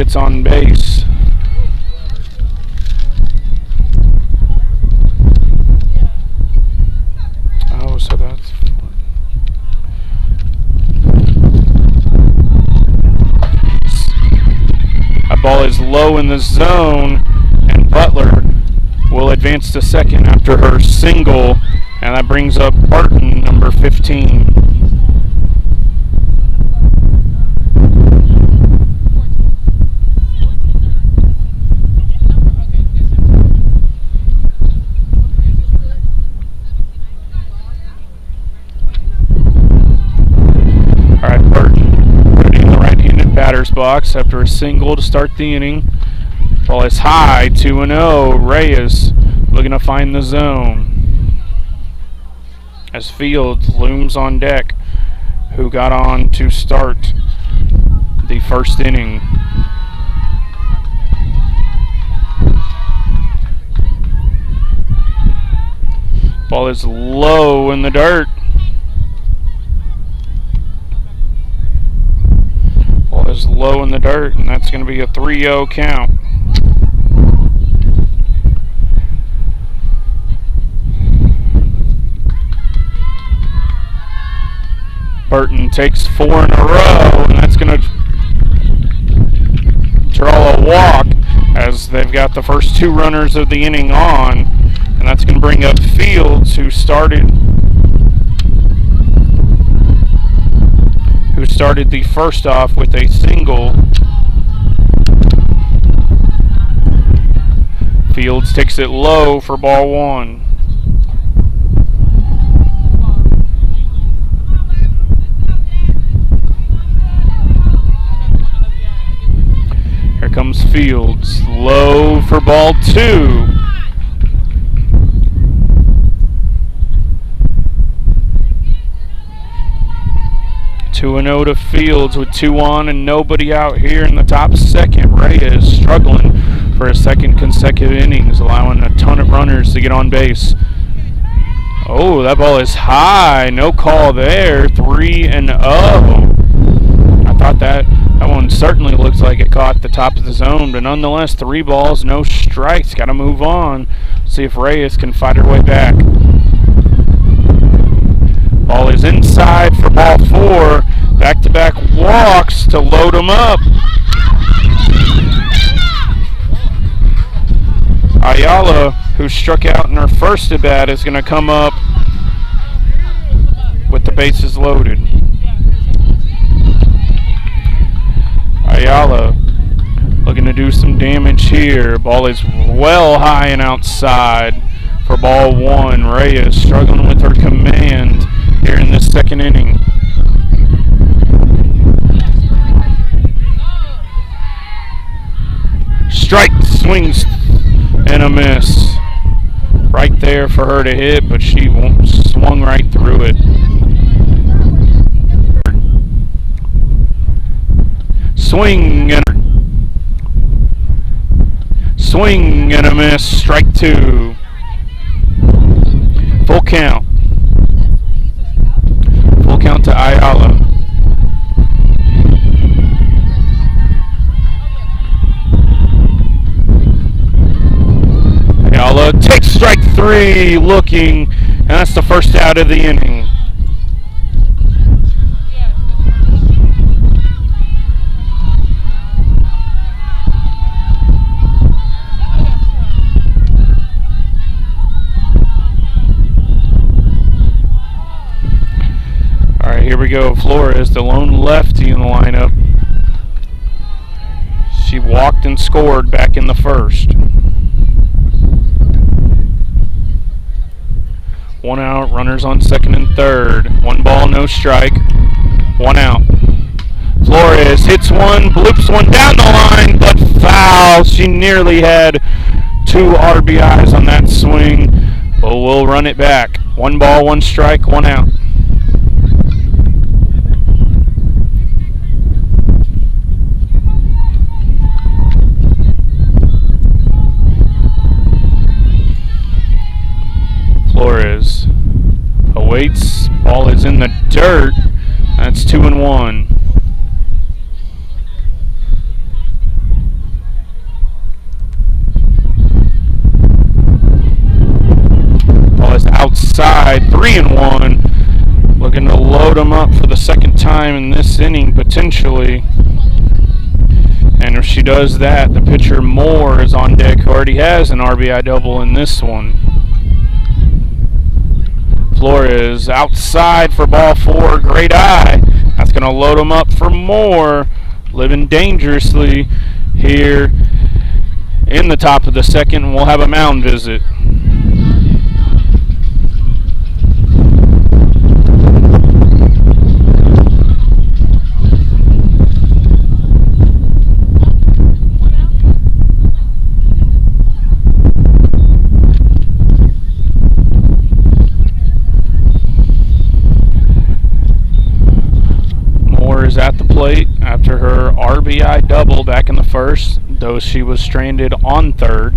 gets on base. Oh, so that's... That ball is low in the zone, and Butler will advance to second after her single, and that brings up Barton, number 15. Batter's box after a single to start the inning. Ball is high, 2-0. Reyes looking to find the zone. As Fields looms on deck, who got on to start the first inning. Ball is low in the dirt. Is low in the dirt, and that's going to be a 3-0 count. Burton takes 4 in a row, and that's going to draw a walk as they've got the first 2 runners of the inning on, and that's going to bring up Fields, who started the first off with a single. Fields takes it low for ball 1. Here comes Fields, low for ball 2. Two and 0 to Fields with 2 on and nobody out here in the top second. Reyes struggling for a second consecutive innings, allowing a ton of runners to get on base. Oh, that ball is high. No call there. 3-0. I thought that one certainly looks like it caught the top of the zone, but nonetheless, 3 balls, no strikes. Got to move on. See if Reyes can fight her way back. Ball is inside for ball 4. Back-to-back walks to load them up. Ayala, who struck out in her first at-bat, is going to come up with the bases loaded. Ayala looking to do some damage here. Ball is well high and outside for ball 1. Reyes struggling with her command here in this second inning. Strike, swings, and a miss. Right there for her to hit, but she swung right through it. Swing and a miss. Strike 2. Full count. Full count to Ayala. Ayala takes strike 3, looking, and that's the first out of the inning. All right, here we go. Flores, the lone lefty in the lineup. She walked and scored back in the first. 1 out, runners on second and third. 1 ball, no strike. 1 out. Flores hits one, bloops one down the line, but foul. She nearly had 2 RBIs on that swing, but we'll run it back. 1 ball, 1 strike, 1 out. Flores awaits. Ball is in the dirt. That's 2-1. outside, 3-1. Looking to load them up for the second time in this inning, potentially. And if she does that, the pitcher Moore is on deck, who already has an RBI double in this one. Flores outside for ball 4. Great eye. That's going to load them up for Moore. Living dangerously here in the top of the second, and we'll have a mound visit. At the plate after her RBI double back in the first, though she was stranded on third.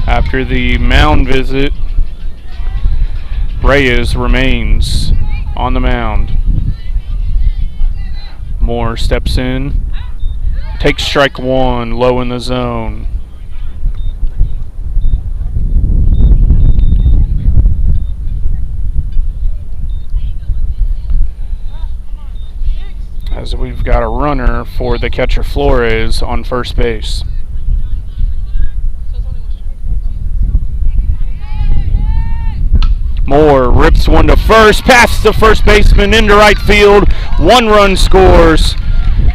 After the mound visit, Reyes remains on the mound. Moore steps in, takes strike 1, low in the zone. As we've got a runner for the catcher Flores on first base. Moore rips one to first, past the first baseman into right field. 1 run scores,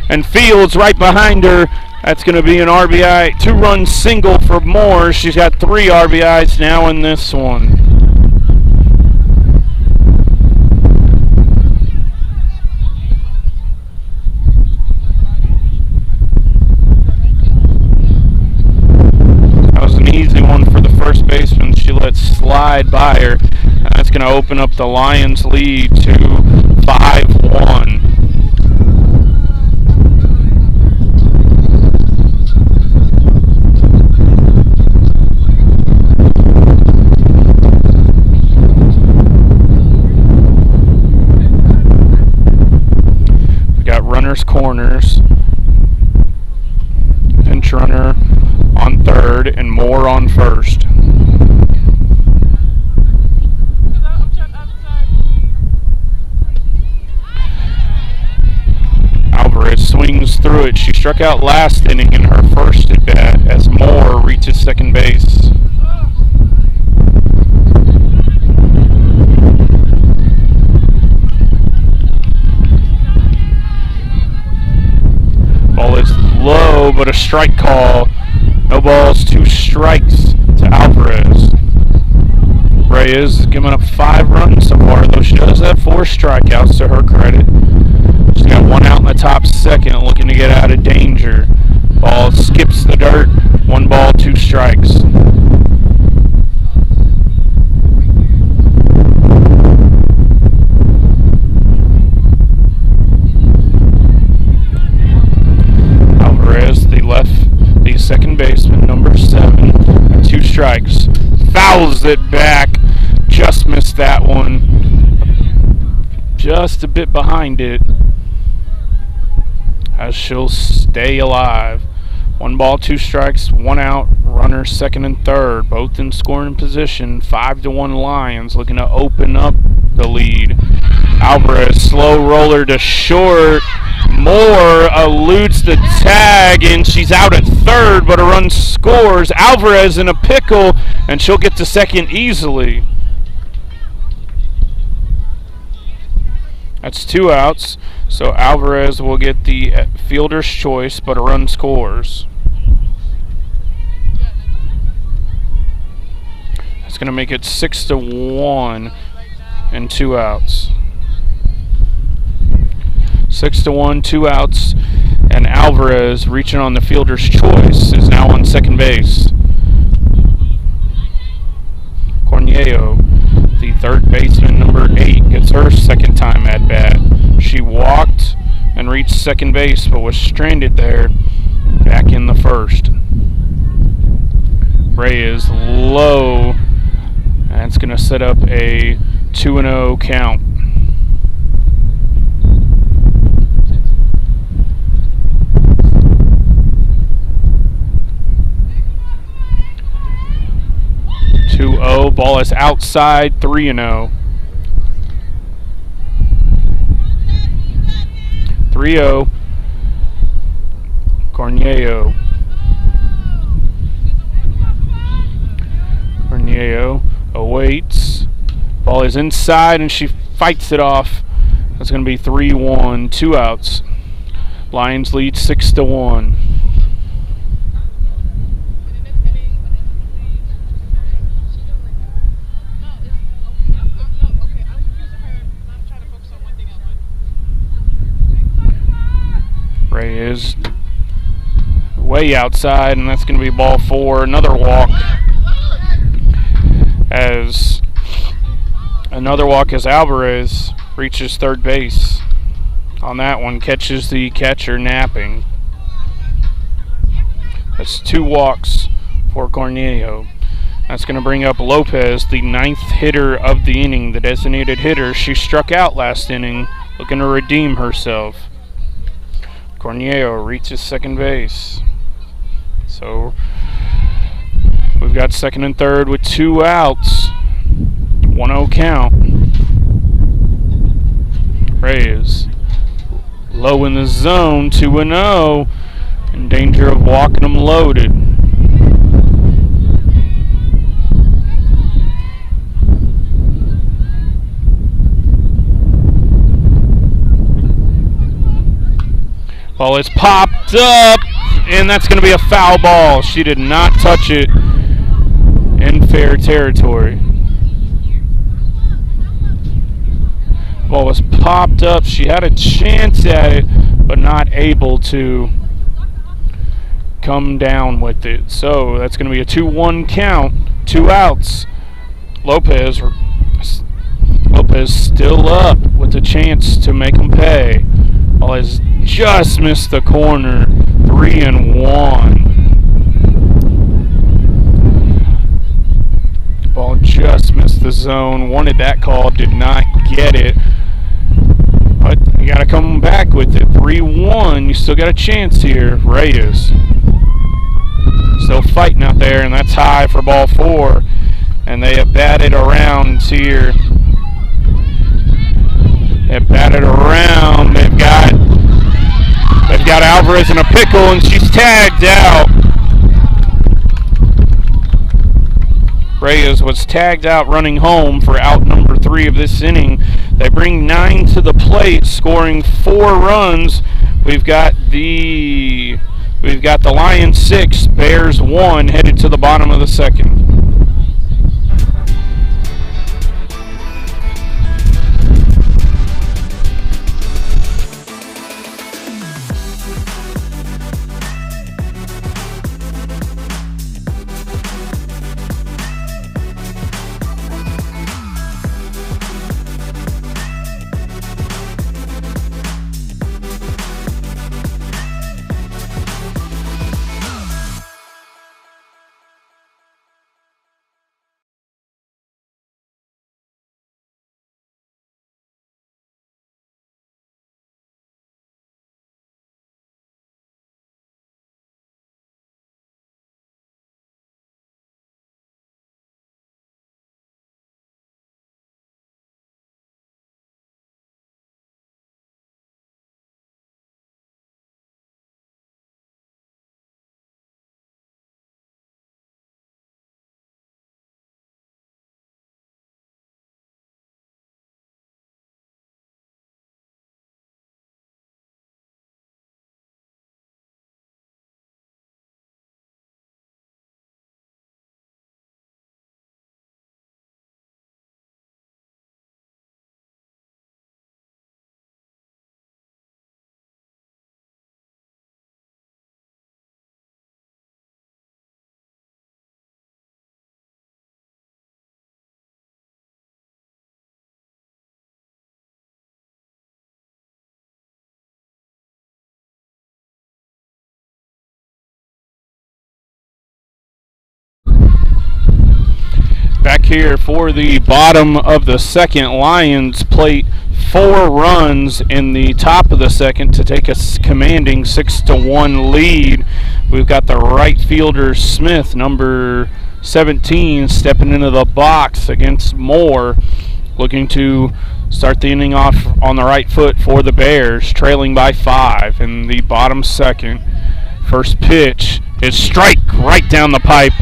and Fields right behind her. That's going to be an RBI, 2-run single for Moore. She's got 3 RBIs now in this one. That was an easy one for the first baseman. She let slide by her. That's going to open up the Lions' lead to 5-1. We got runners corners. Pinch runner on third and Moore on first. Swings through it. She struck out last inning in her first at bat as Moore reaches second base. Ball is low, but a strike call. No balls, 2 strikes to Alvarez. Reyes is giving up 5 runs so far, though she does have 4 strikeouts to her credit. She's got 1 out in the top second, looking to get out of danger. Ball skips the dirt. 1 ball, 2 strikes. Alvarez, the second baseman, number 7, 2 strikes. Fouls it back. Just missed that one. Just a bit behind it. As she'll stay alive. 1 ball, 2 strikes, 1 out. Runners second and third, both in scoring position. 5-1 Lions, looking to open up the lead. Alvarez, slow roller to short. Moore eludes the tag, and she's out at third, but a run scores. Alvarez in a pickle, and she'll get to second easily. That's 2 outs, so Alvarez will get the fielder's choice, but a run scores. That's going to make it 6-1 and 2 outs. 6-1, 2 outs, and Alvarez, reaching on the fielder's choice, is now on second base. Cornello, the third baseman, number 8, gets her second time at bat. She walked and reached second base, but was stranded there back in the first. Reyes low. That's going to set up a 2-0 count. Ball is outside, 3-0. 3-0. Cornelio. Cornelio awaits. Ball is inside and she fights it off. That's going to be 3-1. 2 outs. Lions lead 6-1. Ray is way outside, and that's going to be ball 4. Another walk as Alvarez reaches third base. On that one, catches the catcher napping. That's 2 walks for Cornelio. That's going to bring up Lopez, the 9th hitter of the inning, the designated hitter. She struck out last inning, looking to redeem herself. Cornelio reaches second base. So we've got second and third with 2 outs. 1-0 count. Reyes low in the zone, 2-0. In danger of walking them loaded. Ball is popped up, and that's going to be a foul ball. She did not touch it in fair territory. Ball was popped up. She had a chance at it, but not able to come down with it. So that's going to be a 2-1 count. 2 outs. Lopez still up with a chance to make them pay. Ball has just missed the corner. 3-1. Ball just missed the zone. Wanted that call, did not get it. But you got to come back with it. 3-1. You still got a chance here. Reyes still fighting out there, and that's high for ball 4. And they have batted around here. They've batted around. They've got Alvarez in a pickle, and she's tagged out. Reyes was tagged out running home for out number 3 of this inning. They bring 9 to the plate, scoring 4 runs. We've got the Lions 6, Bears 1, headed to the bottom of the second. Back here for the bottom of the second, Lions plate 4 runs in the top of the second to take a commanding 6-1 lead. We've got the right fielder Smith, number 17 stepping into the box against Moore, looking to start the inning off on the right foot for the Bears, trailing by 5 in the bottom second. First pitch is strike right down the pipe.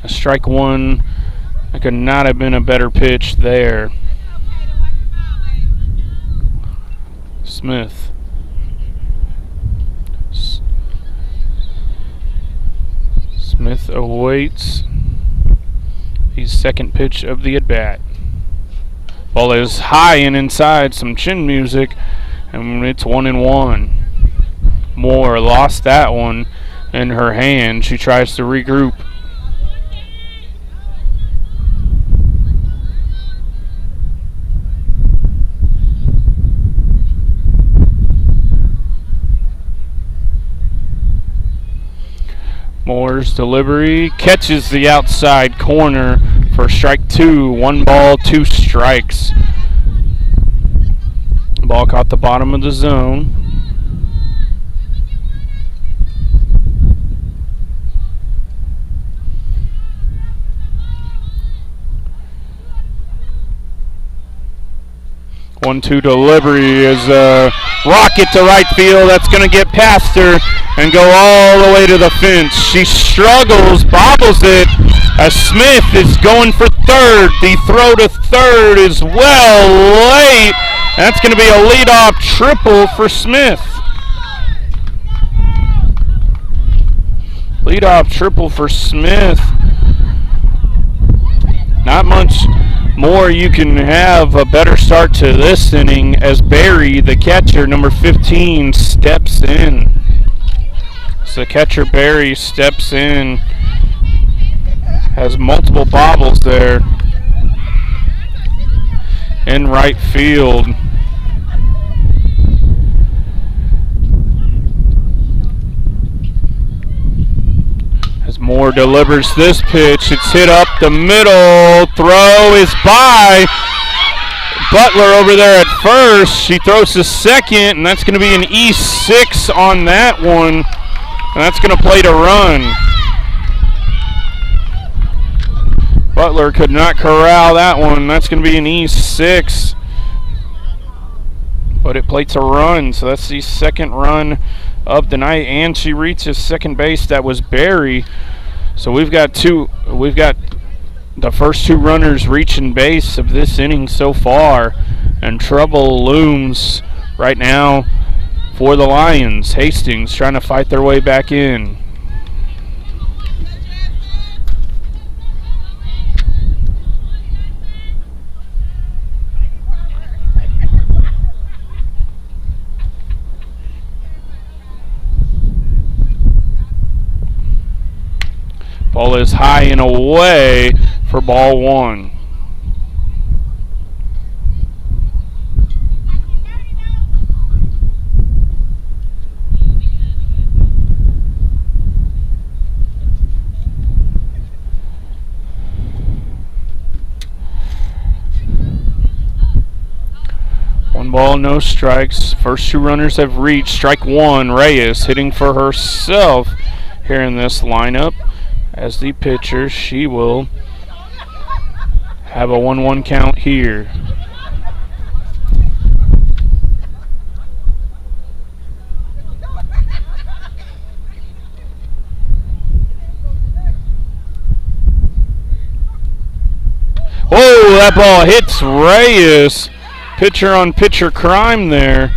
A strike one. That could not have been a better pitch there. Smith. Smith awaits the second pitch of the at-bat. Ball is high and inside, some chin music, and it's 1-1. Moore lost that one in her hand. She tries to regroup. Moore's delivery catches the outside corner for strike 2. 1 ball, 2 strikes. Ball caught the bottom of the zone. One-two delivery is a rocket to right field. That's going to get past her and go all the way to the fence. She struggles, bobbles it as Smith is going for third. The throw to third is well late. That's going to be a leadoff triple for Smith. Leadoff triple for Smith. Not much more you can have a better start to this inning as Barry, the catcher, number 15, steps in. So catcher Barry steps in, has multiple bobbles there in right field. As Moore delivers this pitch, it's hit up the middle, throw is by Butler over there at first. She throws to second, and that's going to be an E6 on that one, and that's going to play to run. Butler could not corral that one. That's going to be an E6, but it plates a run, so that's the second run of the night, and she reaches second base. That was Barry. So we've got the first 2 runners reaching base of this inning so far, and trouble looms right now for the Lions. Hastings trying to fight their way back in. Ball is high and away for ball 1. One ball, no strikes. First 2 runners have reached. Strike 1, Reyes hitting for herself here in this lineup. As the pitcher, she will have a 1-1 count here. Oh, that ball hits Reyes. Pitcher on pitcher crime there,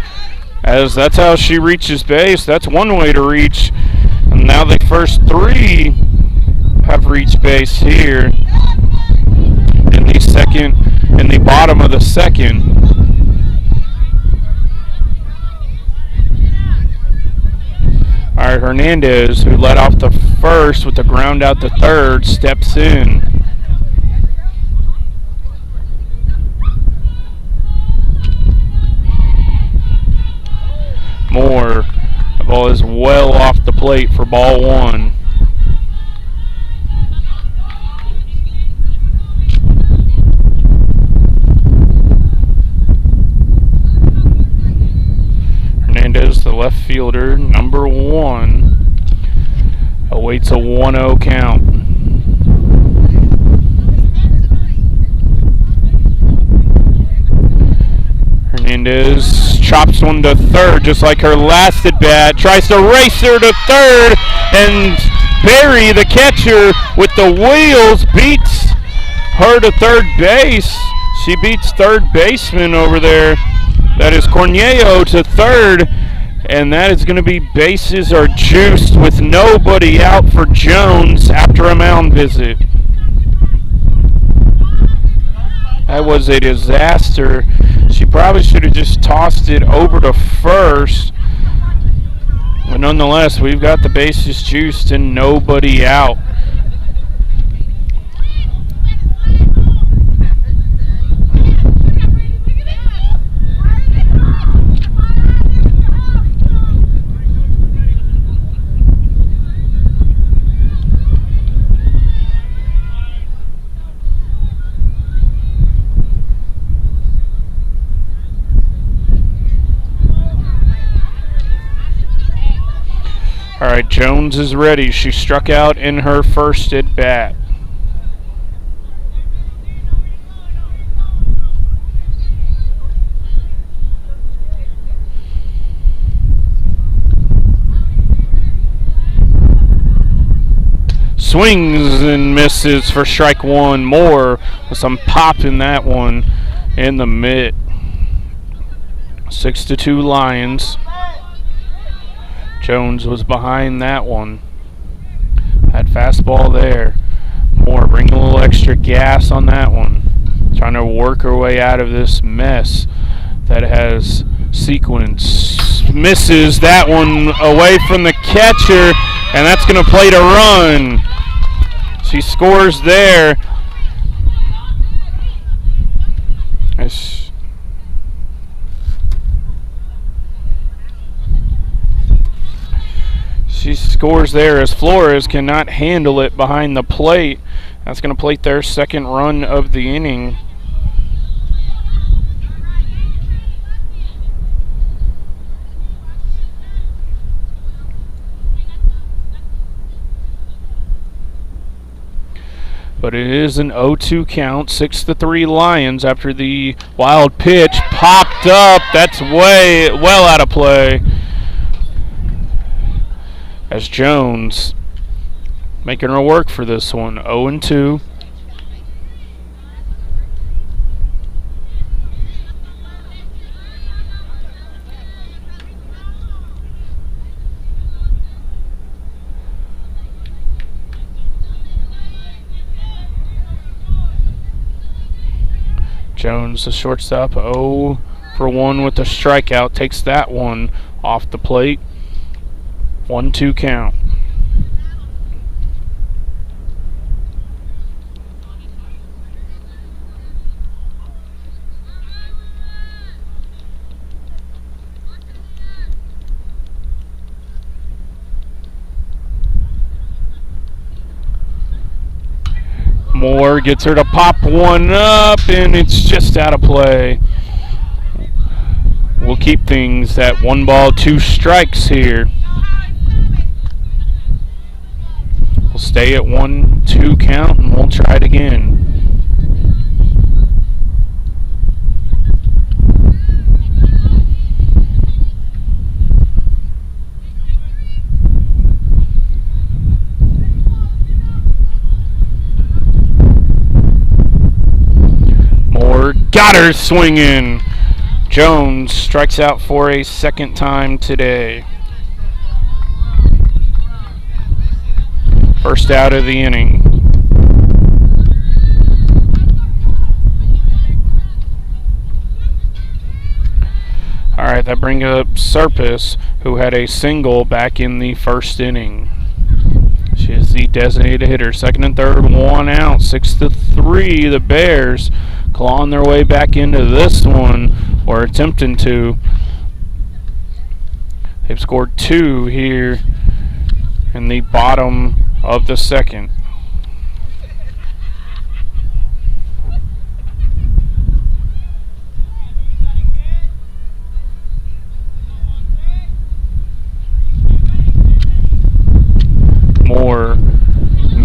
as that's how she reaches base. That's one way to reach. And now the first 3 have reached base here in the bottom of the second. All right, Hernandez, who led off the first with the ground out to third, steps in. Moore, the ball is well off the plate for ball 1. Hernandez, the left fielder, number 1. Awaits a 1-0 count. Hernandez chops one to third just like her last at bat. Tries to race her to third, and Barry, the catcher, with the wheels, beats her to third base. She beats third baseman over there. That is Cornello to third, and that is going to be bases are juiced with nobody out for Jones after a mound visit. That was a disaster. She probably should have just tossed it over to first. But nonetheless, we've got the bases juiced and nobody out. All right, Jones is ready. She struck out in her first at bat. Swings and misses for strike one. More with some pop in that one in the mitt. 6-2 Lions. Jones was behind that one. That fastball there. Moore bringing a little extra gas on that one. Trying to work her way out of this mess that has sequence. Misses that one away from the catcher, and that's going to play to run. She scores there. She scores there as Flores cannot handle it behind the plate. That's going to plate their second run of the inning. But it is an 0-2 count, 6-3 Lions after the wild pitch popped up. That's way well out of play. As Jones making her work for this one. 0-2. Jones, the shortstop, 0 for 1 with the strikeout. Takes that one off the plate. 1-2 count. Moore gets her to pop one up, and it's just out of play. We'll keep things at 1 ball, 2 strikes here. We'll stay at 1-2 count, and we'll try it again. Moore got her swinging. Jones strikes out for a second time today. First out of the inning. All right, that brings up Serpis, who had a single back in the first inning. She is the designated hitter. Second and third, 1 out. 6-3. The Bears clawing their way back into this one, or attempting to. They've scored 2 here in the bottom of the second.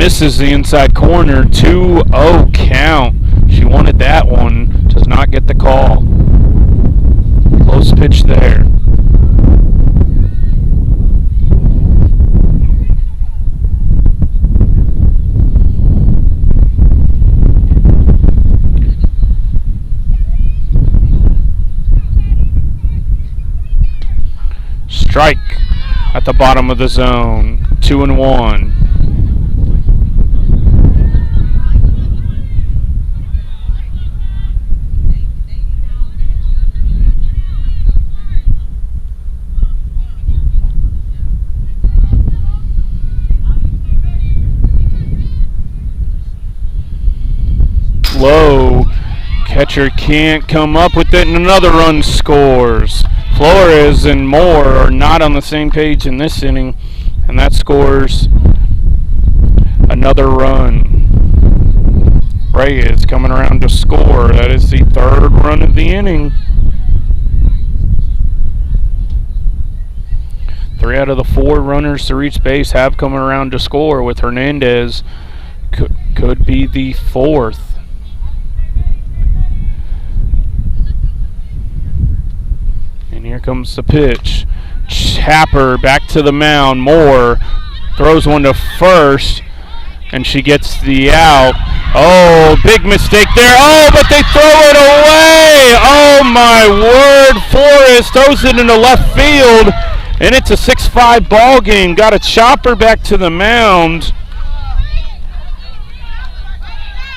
Misses the inside corner. 2-0 count. She wanted that one. Does not get the call. Close pitch there. Strike at the bottom of the zone. 2-1. Low. Catcher can't come up with it, and another run scores. Flores and Moore are not on the same page in this inning, and that scores another run. Reyes coming around to score. That is the third run of the inning. 3 out of the 4 runners to reach base have come around to score, with Hernandez could be the 4th. And here comes the pitch. Chapper back to the mound. Moore throws one to first, and she gets the out. Oh, big mistake there. Oh, but they throw it away. Oh, my word. Flores throws it into left field, and it's a 6-5 ball game. Got a chopper back to the mound.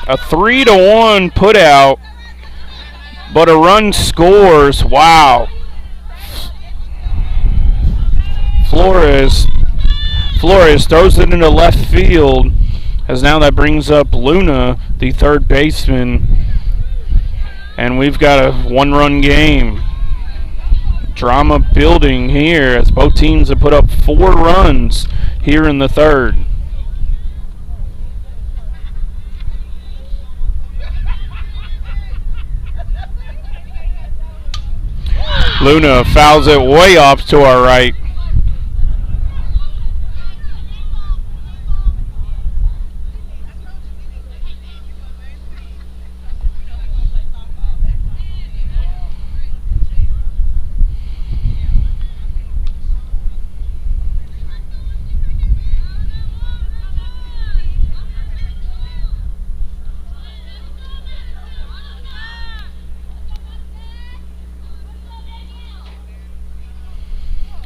A 3-1 put out, but a run scores. Wow. Flores throws it into left field, as now that brings up Luna, the third baseman, and we've got a 1-run game. Drama building here, as both teams have put up 4 runs here in the third. Luna fouls it way off to our right.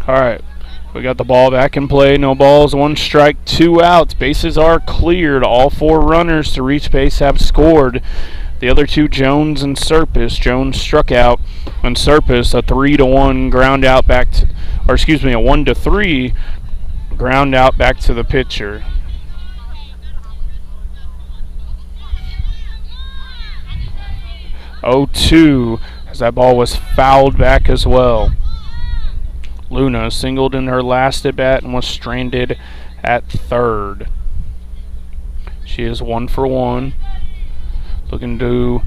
All right, we got the ball back in play. No balls, 1 strike, 2 outs. Bases are cleared. All 4 runners to reach base have scored. The other 2, Jones and Serpis. Jones struck out, and Serpis a 3-1 ground out back to, or excuse me, a 1-3 ground out back to the pitcher. Oh, 2, as that ball was fouled back as well. Luna singled in her last at bat and was stranded at third. She is 1 for 1. Looking to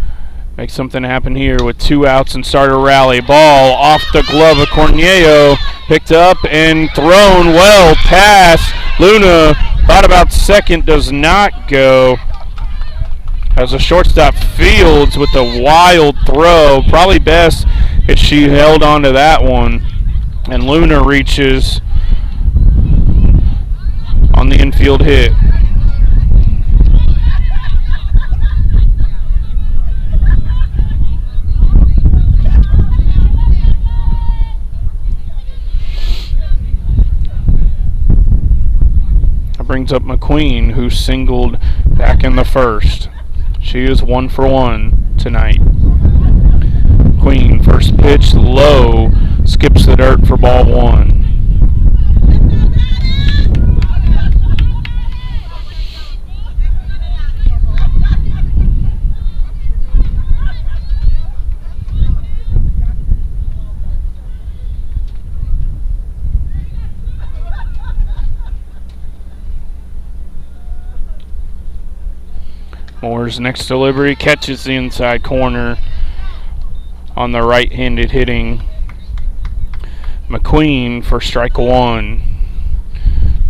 make something happen here with 2 outs and start a rally. Ball off the glove of Cornello, picked up and thrown well past. Luna thought about second, does not go. As a shortstop, Fields with a wild throw. Probably best if she held on to that one. And Luna reaches on the infield hit. That brings up McQueen, who singled back in the first. She is 1 for 1 tonight. Queen, first pitch low, skips the dirt for ball 1. Moore's next delivery catches the inside corner on the right-handed hitting McQueen for strike 1.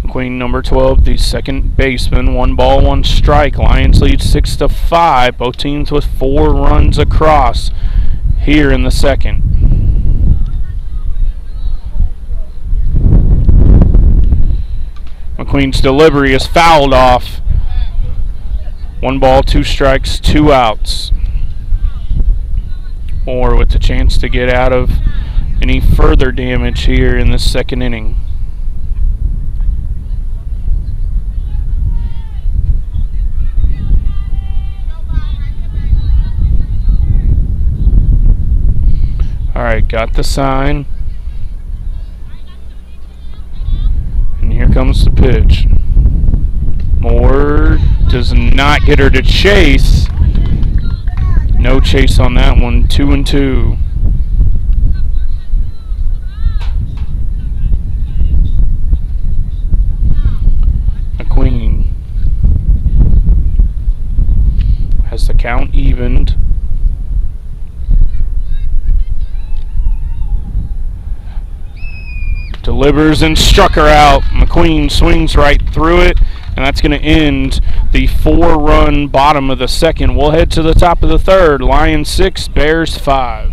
McQueen, number 12, the second baseman. 1 ball, 1 strike. Lions lead 6-5. Both teams with 4 runs across here in the second. McQueen's delivery is fouled off. 1 ball, 2 strikes, 2 outs. Moore with the chance to get out of any further damage here in the second inning. Alright, got the sign. And here comes the pitch. Moore does not get her to chase. No chase on that one. 2-2. McQueen has the count evened. Delivers and struck her out. McQueen swings right through it, and that's going to end the 4-run bottom of the second. We'll head to the top of the third. Lions 6, Bears 5.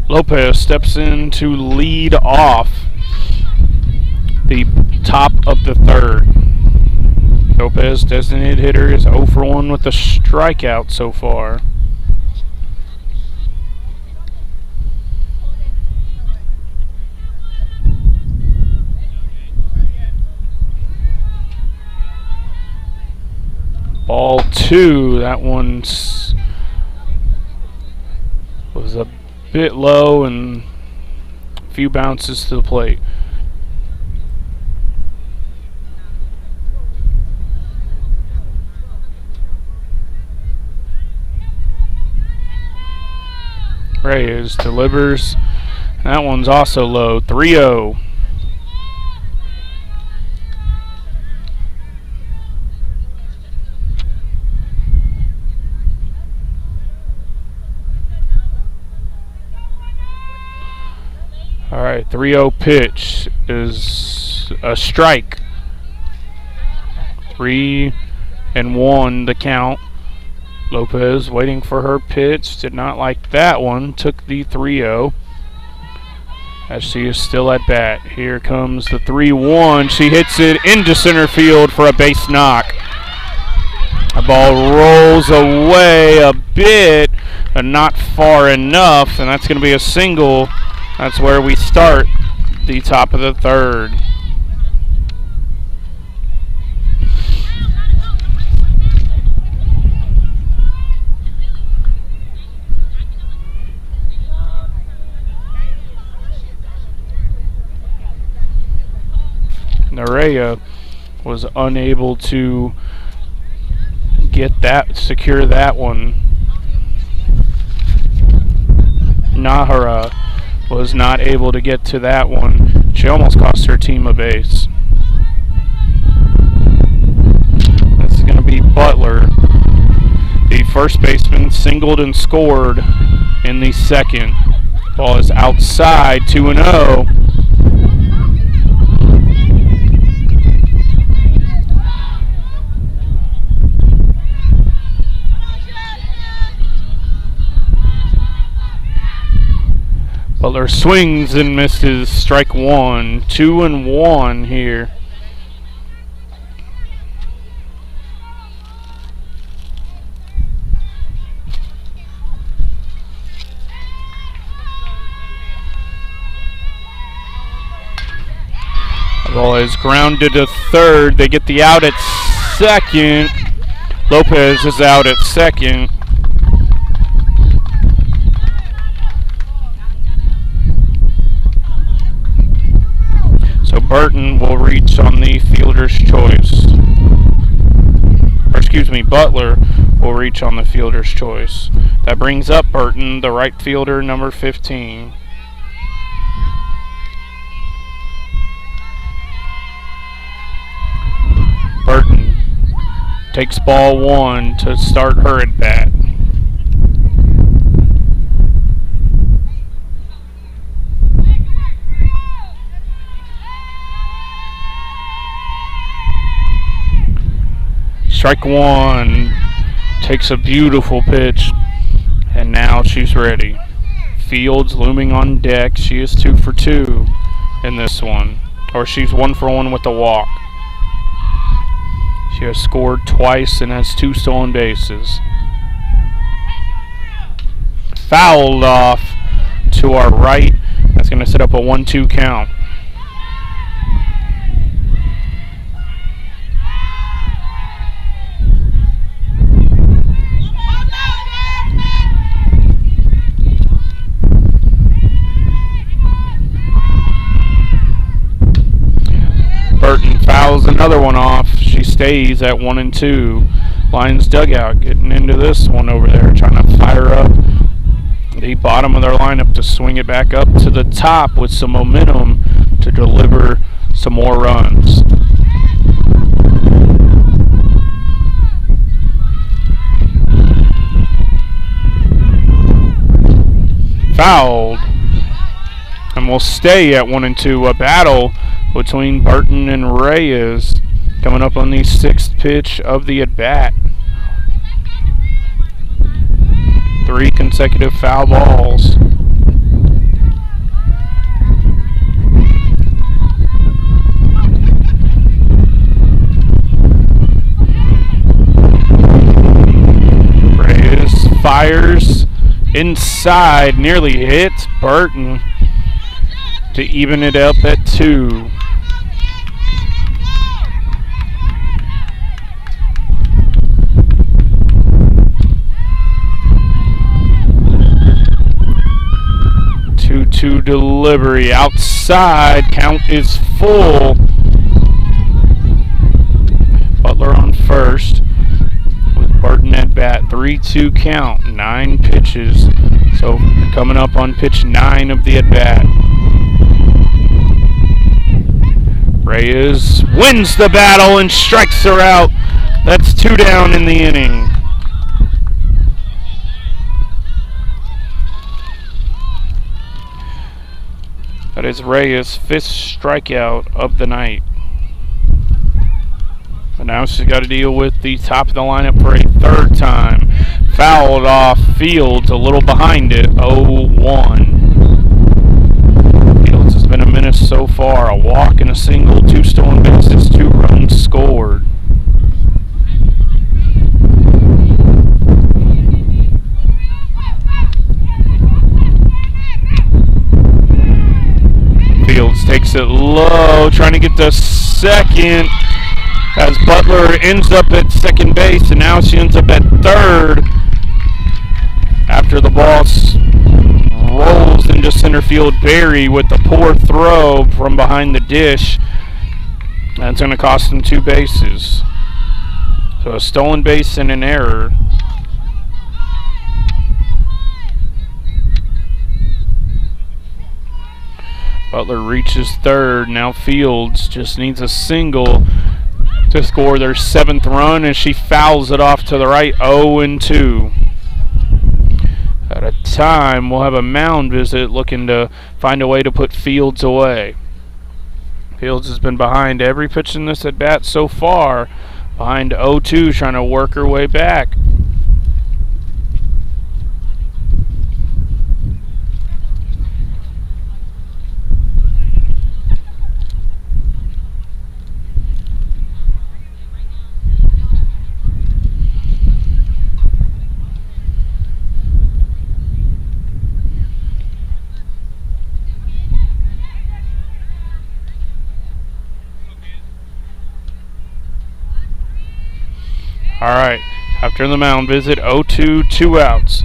Lopez steps in to lead off the top of the third. Lopez, designated hitter, is 0 for 1 with a strikeout so far. Ball 2, that one's was a bit low and a few bounces to the plate. Reyes delivers. That one's also low. 3-0. All right, 3-0 pitch is a strike. 3-1 the count. Lopez waiting for her pitch. Did not like that one. Took the 3-0. As she is still at bat. Here comes the 3-1. She hits it into center field for a base knock. The ball rolls away a bit but not far enough, and that's going to be a single. That's where we start the top of the third. Nerea was unable to secure that one. Nahara was not able to get to that one. She almost cost her team a base. This is going to be Butler. The first baseman singled and scored in the second. Ball is outside, 2-0. Butler swings and misses, strike one. 2-1 here. The ball is grounded to third. They get the out at second. Lopez is out at second. So Burton will reach on the fielder's choice. Or excuse me, Butler will reach on the fielder's choice. That brings up Burton, the right fielder, number 15. Burton takes ball one to start her at bat. Strike one, takes a beautiful pitch, and now she's ready. Fields looming on deck. She is 2 for 2 in this one, or she's 1 for 1 with a walk. She has scored twice and has 2 stolen bases. Fouled off to our right. That's going to set up a 1-2 count. Burton fouls another one off. She stays at 1-2. Lions dugout getting into this one over there, trying to fire up the bottom of their lineup to swing it back up to the top with some momentum to deliver some more runs. Fouled. And we'll stay at 1-2. A battle between Burton and Reyes coming up on the 6th pitch of the at-bat. 3 consecutive foul balls. Reyes fires inside, nearly hits Burton to even it up at 2. To delivery outside, count is full. Butler on first with Burton at bat. 3-2 count, 9 pitches. So coming up on pitch 9 of the at bat. Reyes wins the battle and strikes her out. That's 2 down in the inning. That is Reyes' 5th strikeout of the night. But now she's got to deal with the top of the lineup for a 3rd time. Fouled off. Fields a little behind it. 0-1. Fields has been a menace so far. A walk and a single, 2 stolen bases, 2 runs scored. takes it low, trying to get to second, as Butler ends up at second base, and now she ends up at third after the ball rolls into center field. Barry with the poor throw from behind the dish. That's going to cost him 2 bases. So a stolen base and an error. Butler reaches third. Now Fields just needs a single to score their 7th run, and she fouls it off to the right. 0-2. At a time, we'll have a mound visit looking to find a way to put Fields away. Fields has been behind every pitch in this at bat so far. Behind 0-2, trying to work her way back. Alright, after the mound visit, 0-2, 2 outs.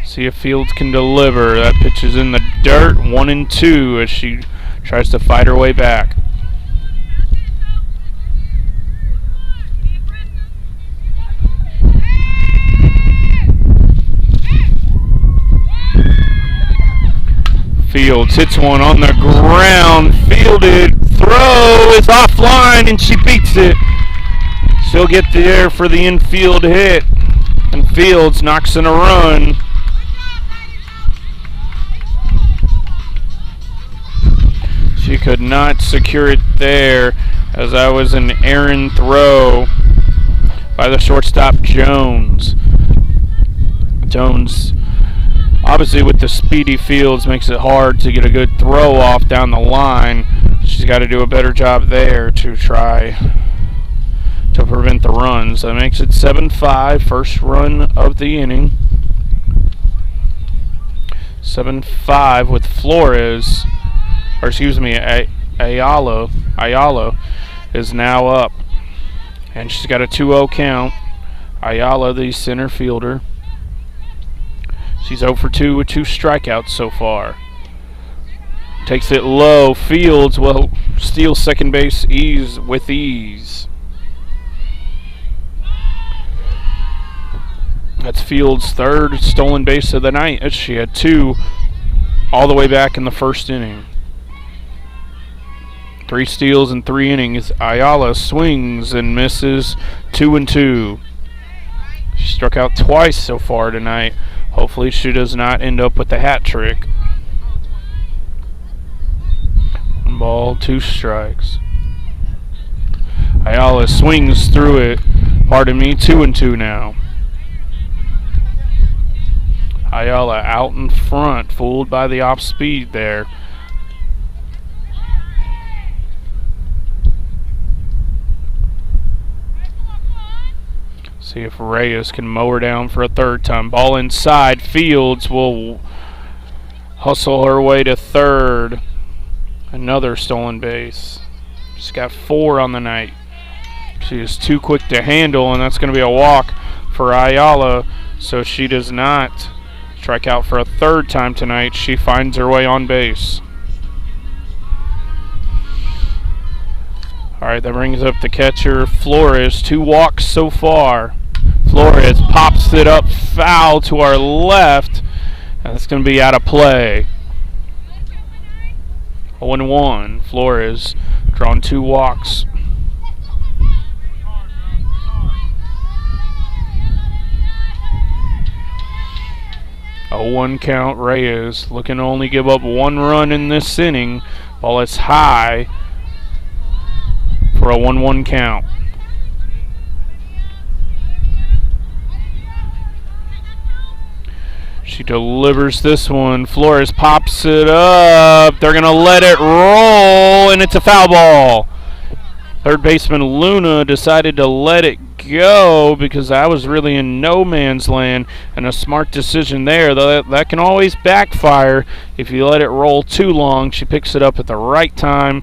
See if Fields can deliver. That pitch is in the dirt, 1-2 as she tries to fight her way back. Fields hits one on the ground, fielded, throw is offline, and she beats it. She'll get there for the infield hit, and Fields knocks in a run. She could not secure it there, as that was an errant throw by the shortstop Jones. Jones, obviously with the speedy Fields, makes it hard to get a good throw off down the line. She's got to do a better job there to try to prevent the runs. That makes it 7-5, first run of the inning. 7-5 with Flores, or excuse me, Ayala is now up. And she's got a 2-0 count. Ayala, the center fielder. She's 0 for 2 with 2 strikeouts so far. Takes it low. Fields will steal second base with ease. That's Fields' 3rd stolen base of the night, as she had 2 all the way back in the first inning. 3 steals in 3 innings. Ayala swings and misses, 2-2. She struck out twice so far tonight. Hopefully she does not end up with the hat trick. 1 ball, 2 strikes. Ayala swings through it. Pardon me, 2-2 now. Ayala out in front, fooled by the off speed there. See if Reyes can mow her down for a 3rd time. Ball inside. Fields will hustle her way to 3rd. Another stolen base. She's got 4 on the night. She is too quick to handle, and that's going to be a walk for Ayala, so she does not strike out for a 3rd time tonight. She finds her way on base. Alright, that brings up the catcher, Flores. 2 walks so far. Flores pops it up foul to our left, and it's going to be out of play. 0-1. Flores drawn 2 walks. A 1 count. Reyes looking to only give up 1 run in this inning. Ball is high for a 1-1 count. She delivers this one. Flores pops it up. They're going to let it roll, and it's a foul ball. Third baseman Luna decided to let it go, because I was really in no man's land, and a smart decision there. That can always backfire if you let it roll too long. She picks it up at the right time,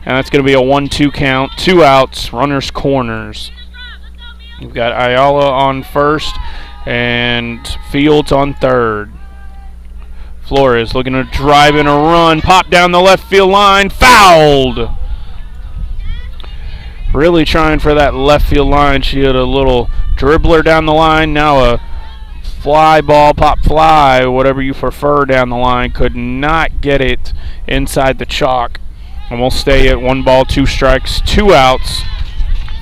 and that's going to be a 1-2 count. 2 outs, runners corners. We've got Ayala on first and Fields on third. Flores looking to drive in a run, pop down the left field line, fouled. Really trying for that left field line. She had a little dribbler down the line, now a fly ball, pop fly, whatever you prefer down the line. Could not get it inside the chalk. And we'll stay at 1 ball, 2 strikes, 2 outs.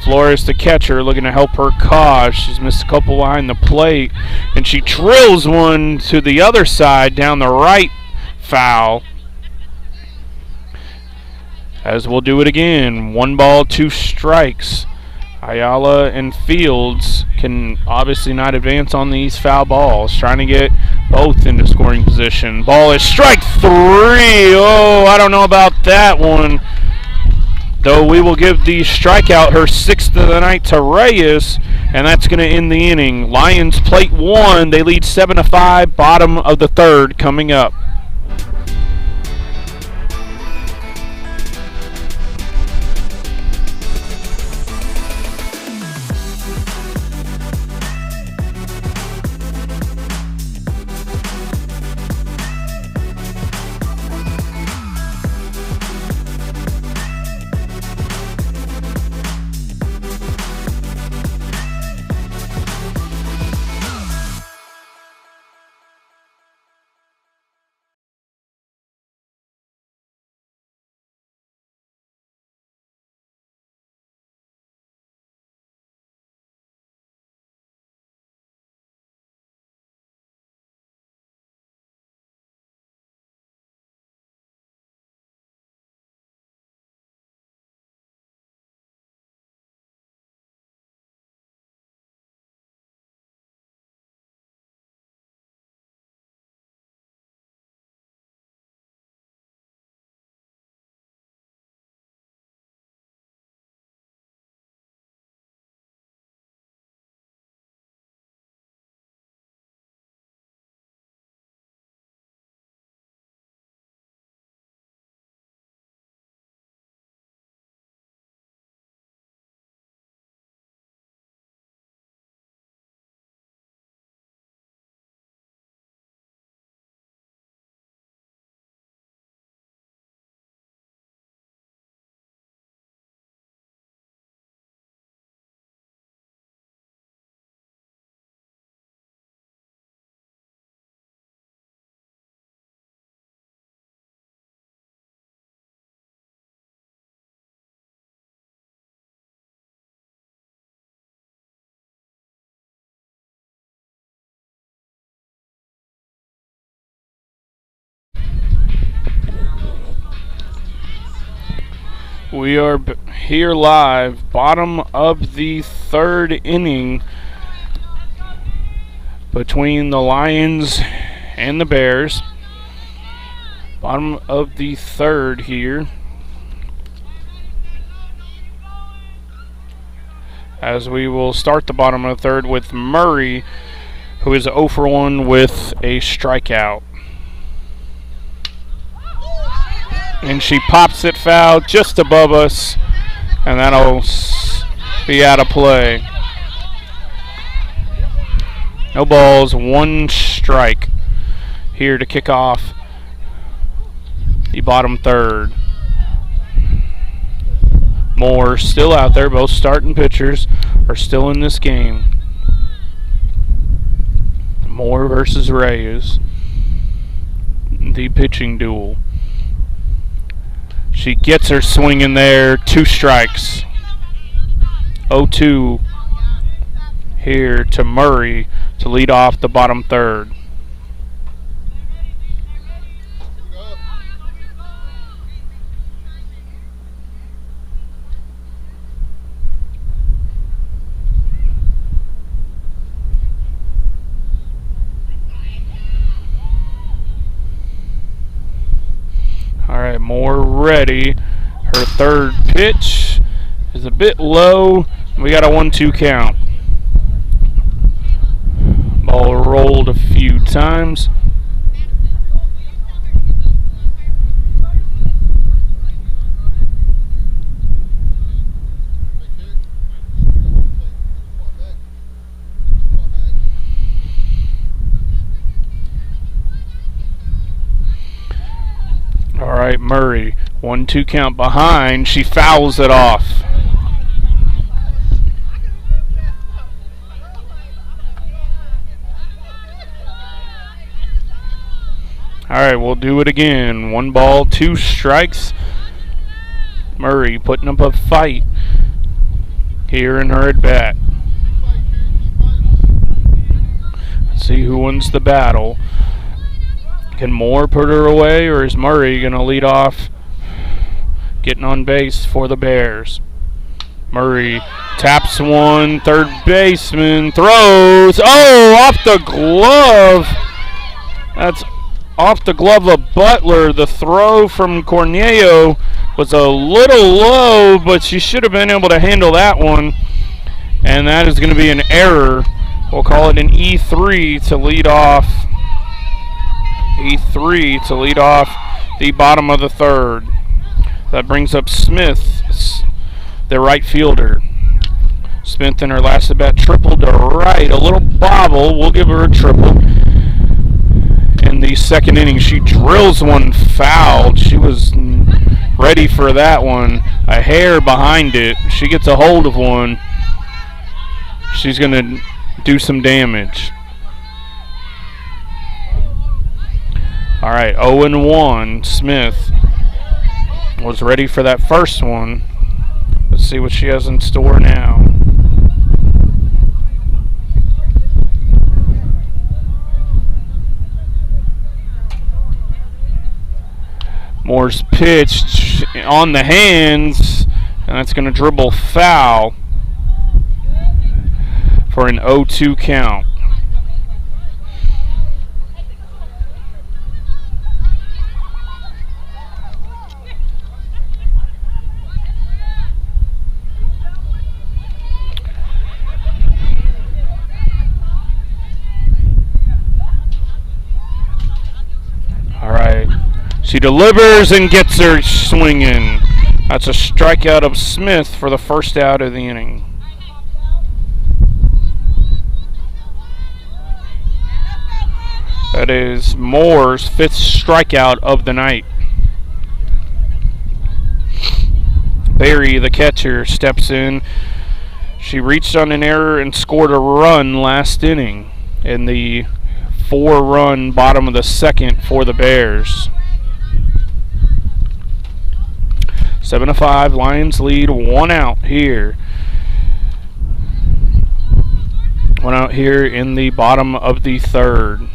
Flores, the catcher, looking to help her cause. She's missed a couple behind the plate, and she drills one to the other side down the right, foul. As we'll do it again, 1 ball, 2 strikes. Ayala and Fields can obviously not advance on these foul balls. Trying to get both into scoring position. Ball is strike 3. Oh, I don't know about that one. Though we will give the strikeout, her 6th of the night, to Reyes, and that's going to end the inning. Lions plate 1. They lead 7-5. Bottom of the 3rd coming up. We are here live, bottom of the 3rd inning between the Lions and the Bears. Bottom of the 3rd here. As we will start the bottom of the 3rd with Murray, who is 0 for 1 with a strikeout. And she pops it foul just above us, and that'll be out of play. No balls, 1 strike here to kick off the bottom 3rd. Moore still out there. Both starting pitchers are still in this game. Moore versus Reyes, the pitching duel. She gets her swing in there. 2 strikes. 0-2 here to Murray to lead off the bottom 3rd. All right, Moore ready. Her 3rd pitch is a bit low, We got a 1-2 count. Ball rolled a few times. All right, Murray, 1-2 count behind. She fouls it off. All right, we'll do it again. 1 ball, 2 strikes. Murray putting up a fight here in her at bat. Let's see who wins the battle. Can Moore put her away, or is Murray going to lead off getting on base for the Bears? Murray taps one, third baseman throws. Oh, off the glove. That's off the glove of Butler. The throw from Cornelio was a little low, but she should have been able to handle that one. And that is going to be an error. We'll call it an E3 to lead off. E3 to lead off the bottom of the third. That brings up Smith, the right fielder. Smith in her last at bat tripled to right. A little bobble. We'll give her a triple. In the second inning, she drills one foul. She was ready for that one. A hair behind it. She gets a hold of one. She's going to do some damage. All right, 0-1. Smith was ready for that first one. Let's see what she has in store now. Moore's pitched on the hands, and that's going to dribble foul for an 0-2 count. All right. She delivers and gets her swinging. That's a strikeout of Smith for the first out of the inning. That is Moore's 5th strikeout of the night. Barry, the catcher, steps in. She reached on an error and scored a run last inning in the 4-run bottom of the second for the Bears. 7-5, Lions lead, 1 out here. 1 out here in the bottom of the third.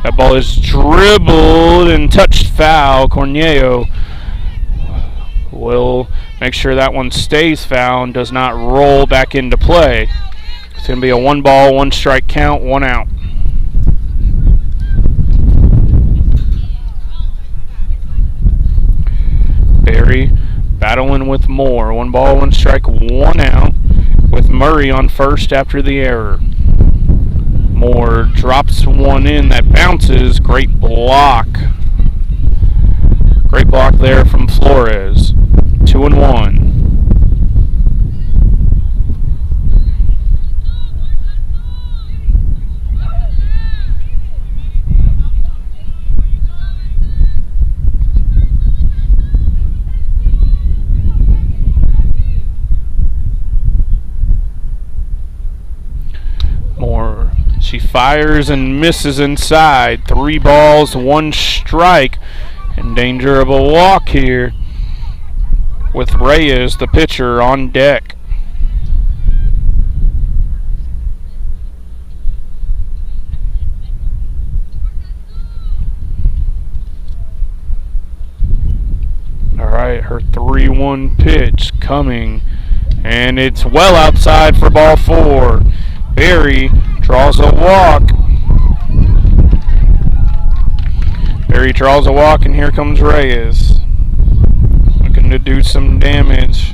That ball is dribbled and touched foul. Cornelio will make sure that one stays foul and does not roll back into play. It's going to be a 1 ball, 1 strike count, 1 out. Barry battling with Moore. 1 ball, 1 strike, 1 out with Murray on first after the error. Moore drops one in that bounces. Great block. Great block there from Flores. 2-1. Moore. She fires and misses inside. 3 balls, 1 strike. In danger of a walk here with Reyes, the pitcher, on deck. All right, her 3-1 pitch coming, and it's well outside for ball 4. Barry draws a walk. Barry draws a walk, and here comes Reyes. Looking to do some damage.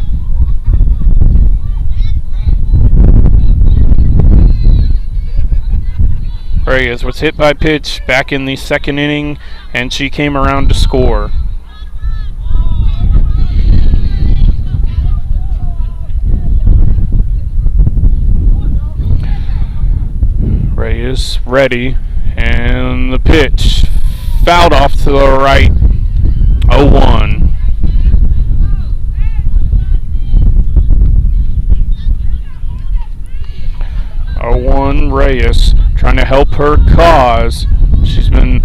Reyes was hit by pitch back in the second inning, and she came around to score. Reyes ready, and the pitch fouled off to the right. 0-1. Reyes trying to help her cause. She's been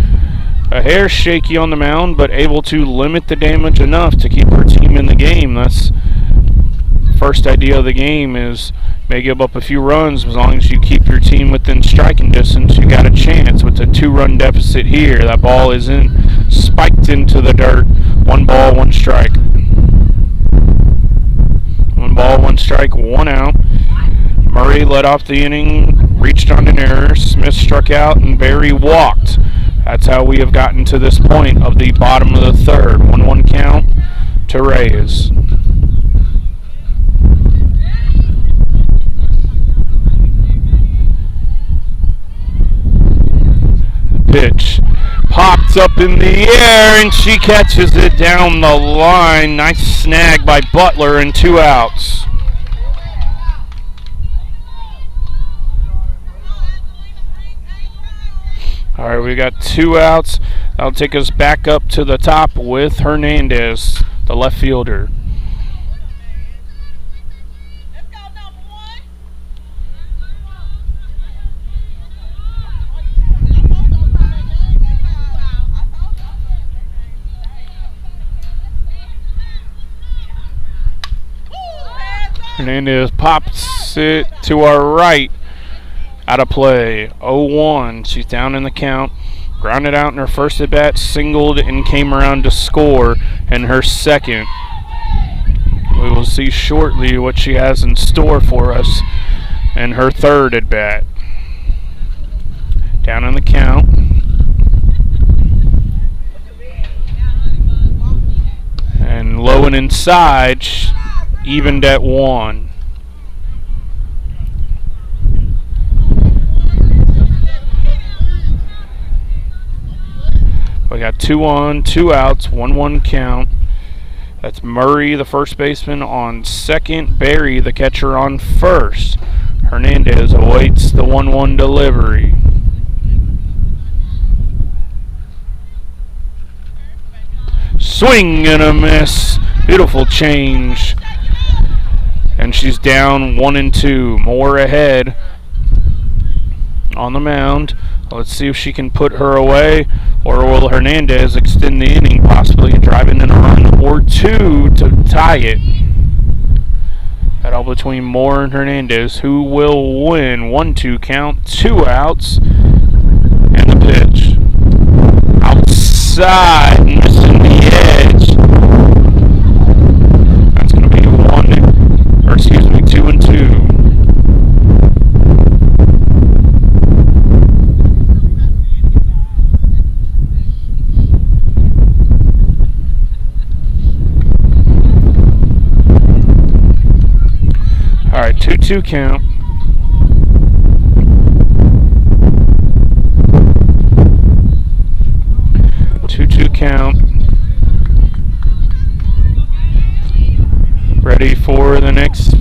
a hair shaky on the mound, but able to limit the damage enough to keep her team in the game. That's the first idea of the game, is may give up a few runs, as long as you keep your team within striking distance, you got a chance. With a 2-run deficit here, that ball is spiked into the dirt. 1 ball, 1 strike. 1 ball, 1 strike, 1 out. Murray led off the inning, reached on an error. Smith struck out, and Barry walked. That's how we have gotten to this point of the bottom of the third. 1-1 count to Reyes. Pitch pops up in the air, and she catches it down the line. Nice snag by Butler, and 2 outs. All right, we got 2 outs. That'll take us back up to the top with Hernandez, the left fielder. Hernandez pops it to our right. Out of play. 0-1. She's down in the count. Grounded out in her first at bat, singled, and came around to score in her second. We will see shortly what she has in store for us in her third at bat. Down in the count. And low and inside, evened at 1. We got 2 on, 2 outs, 1-1 count. That's Murray, the first baseman, on second. Barry, the catcher, on first. Hernandez awaits the 1-1 delivery. Swing and a miss. Beautiful change. And she's down 1-2. More ahead on the mound. Let's see if she can put her away, or will Hernandez extend the inning, possibly driving in a run or 2 to tie it. Battle between Moore and Hernandez. Who will win? 1-2 count, 2 outs, and the pitch. Outside, missing the edge. That's going to be 2-2. All right, 2-2 count. Count. Ready for the next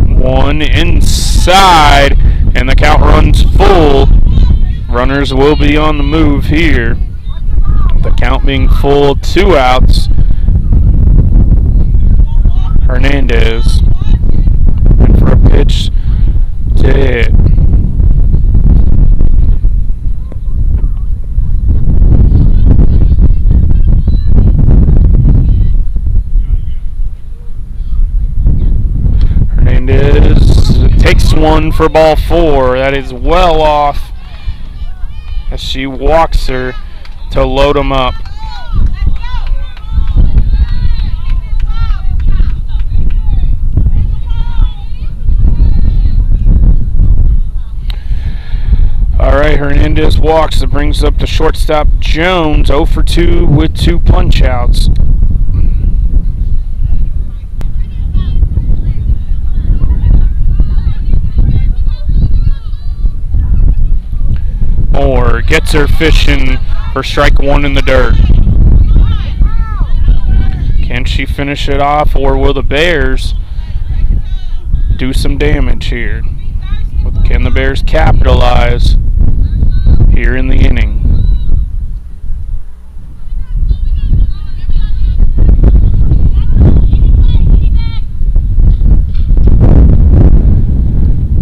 one. Inside, and the count runs full. Runners will be on the move here. The count being full, 2 outs. Hernandez. And for a pitch to hit. Takes one for ball 4. That is well off as she walks her to load him up. Ray Hernandez walks. That brings up the shortstop Jones, 0 for 2 with 2 punch-outs. Moore gets her fishing for strike 1 in the dirt. Can she finish it off, or will the Bears do some damage here? Can the Bears capitalize here in the inning?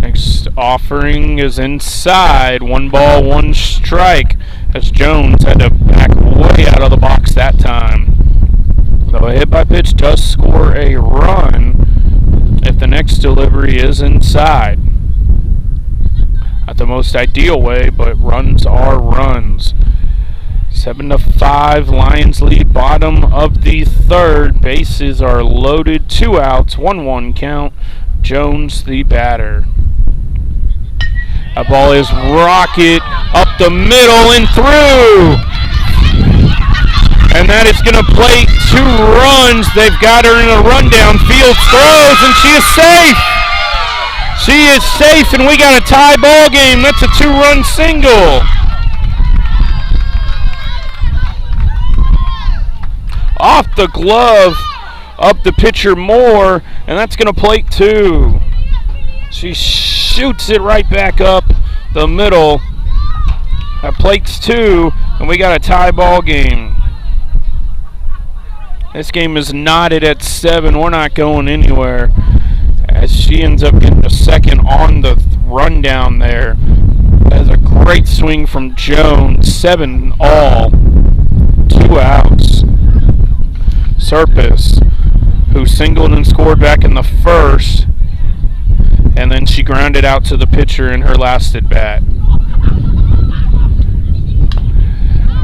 Next offering is inside. 1 ball, 1 strike, as Jones had to back way out of the box that time. Though a hit by pitch does score a run if the next delivery is inside. Not the most ideal way, but runs are runs. 7-5, Lions lead, bottom of the third. Bases are loaded, 2 outs, 1-1 count. Jones the batter. That ball is rocket up the middle and through. And that is going to plate 2 runs. They've got her in a rundown. Fields throws, and she is safe. She is safe, and we got a tie ball game. That's a 2-run single. Off the glove, up the pitcher Moore, and that's going to plate 2. She shoots it right back up the middle. That plates 2, and we got a tie ball game. This game is knotted at 7. We're not going anywhere, as she ends up getting a second on the rundown there. That's a great swing from Jones. 7 all. 2 outs. Serpis, who singled and scored back in the first, and then she grounded out to the pitcher in her last at bat.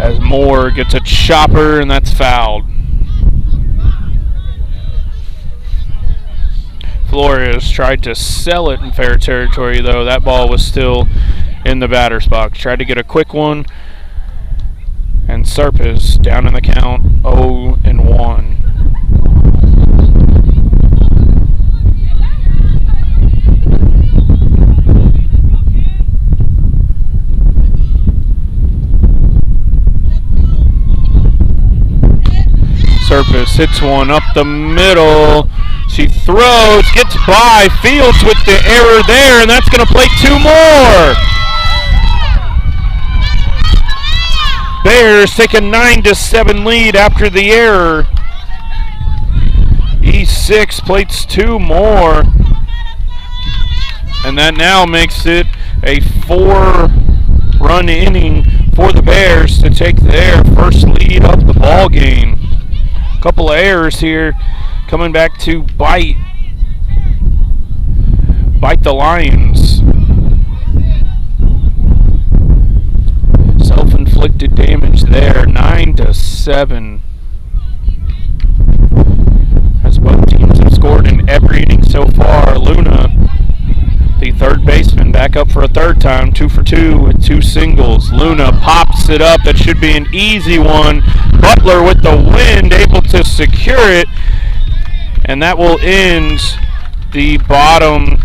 As Moore gets a chopper, and that's fouled. Flores tried to sell it in fair territory, though. That ball was still in the batter's box. Tried to get a quick one, and Serpis down in the count, 0-1. Serpis hits one up the middle. She throws, gets by, Fields with the error there, and that's going to play 2 more. Bears take a 9-7 lead after the error. E6 plates 2 more, and that now makes it a 4-run inning for the Bears to take their first lead of the ball game. A couple of errors here coming back to bite the Lions. Self-inflicted damage there, 9-7. As both teams have scored in every inning so far. Luna, the third baseman, back up for a third time, 2 for 2 with 2 singles. Luna pops it up. That should be an easy one. Butler with the wind, able to secure it. And that will end the bottom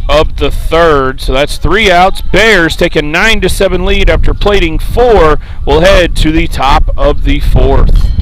of the third. So that's 3 outs. Bears take a 9-7 lead after plating 4. We'll head to the top of the 4th.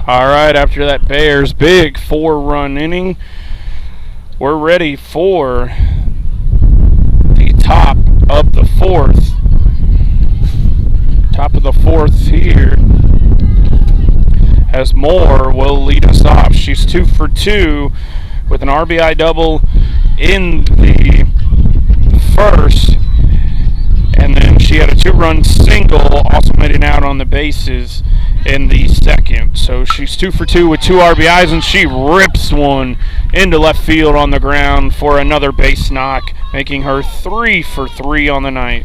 All right, after that Bears big 4-run inning, we're ready for the top of the fourth. Top of the fourth here, as Moore will lead us off. She's 2 for 2 with an RBI double in the first, and then she had a 2-run single, also made it out on the bases in the second. So she's 2 for 2 with 2 RBIs, and she rips one into left field on the ground for another base knock, making her 3 for 3 on the night.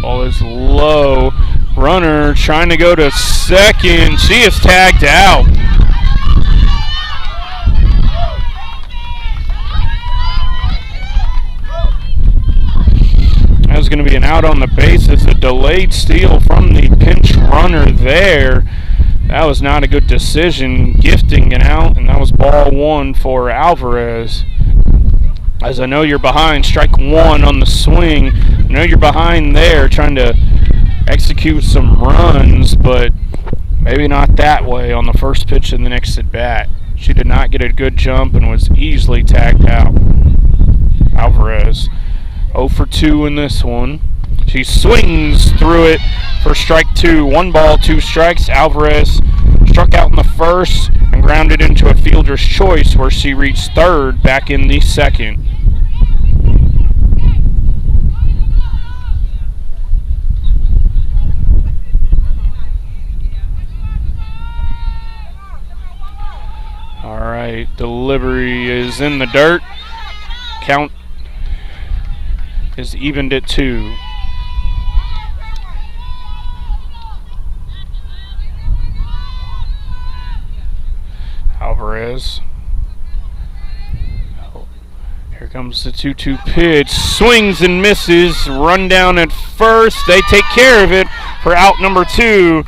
Ball is low. Runner trying to go to second. She is tagged out. That was going to be an out on the bases. A delayed steal from the pinch runner there. That was not a good decision. Gifting an out, and that was ball 1 for Alvarez. As I know you're behind, strike 1 on the swing. I know you're behind there trying to execute some runs, but maybe not that way on the first pitch of the next at bat. She did not get a good jump and was easily tagged out. Alvarez 0 for 2 in this one. She swings through it for strike 2. 1 ball, 2 strikes. Alvarez struck out in the first and grounded into a fielder's choice where she reached third back in the second. All right, delivery is in the dirt. Count is evened at 2. Alvarez. Here comes the 2-2 pitch. Swings and misses. Run down at first. They take care of it for out number 2.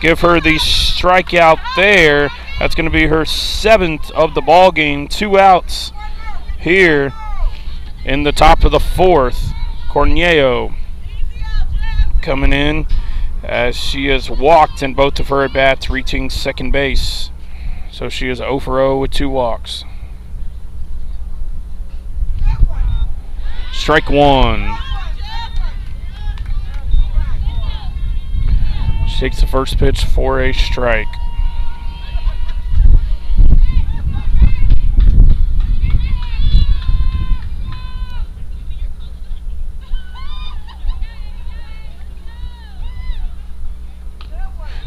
Give her the strikeout there. That's going to be her 7th of the ball game. 2 outs here in the top of the 4th. Cornello coming in as she has walked in both of her at-bats, reaching second base. So she is 0 for 0 with 2 walks. Strike 1. She takes the first pitch for a strike.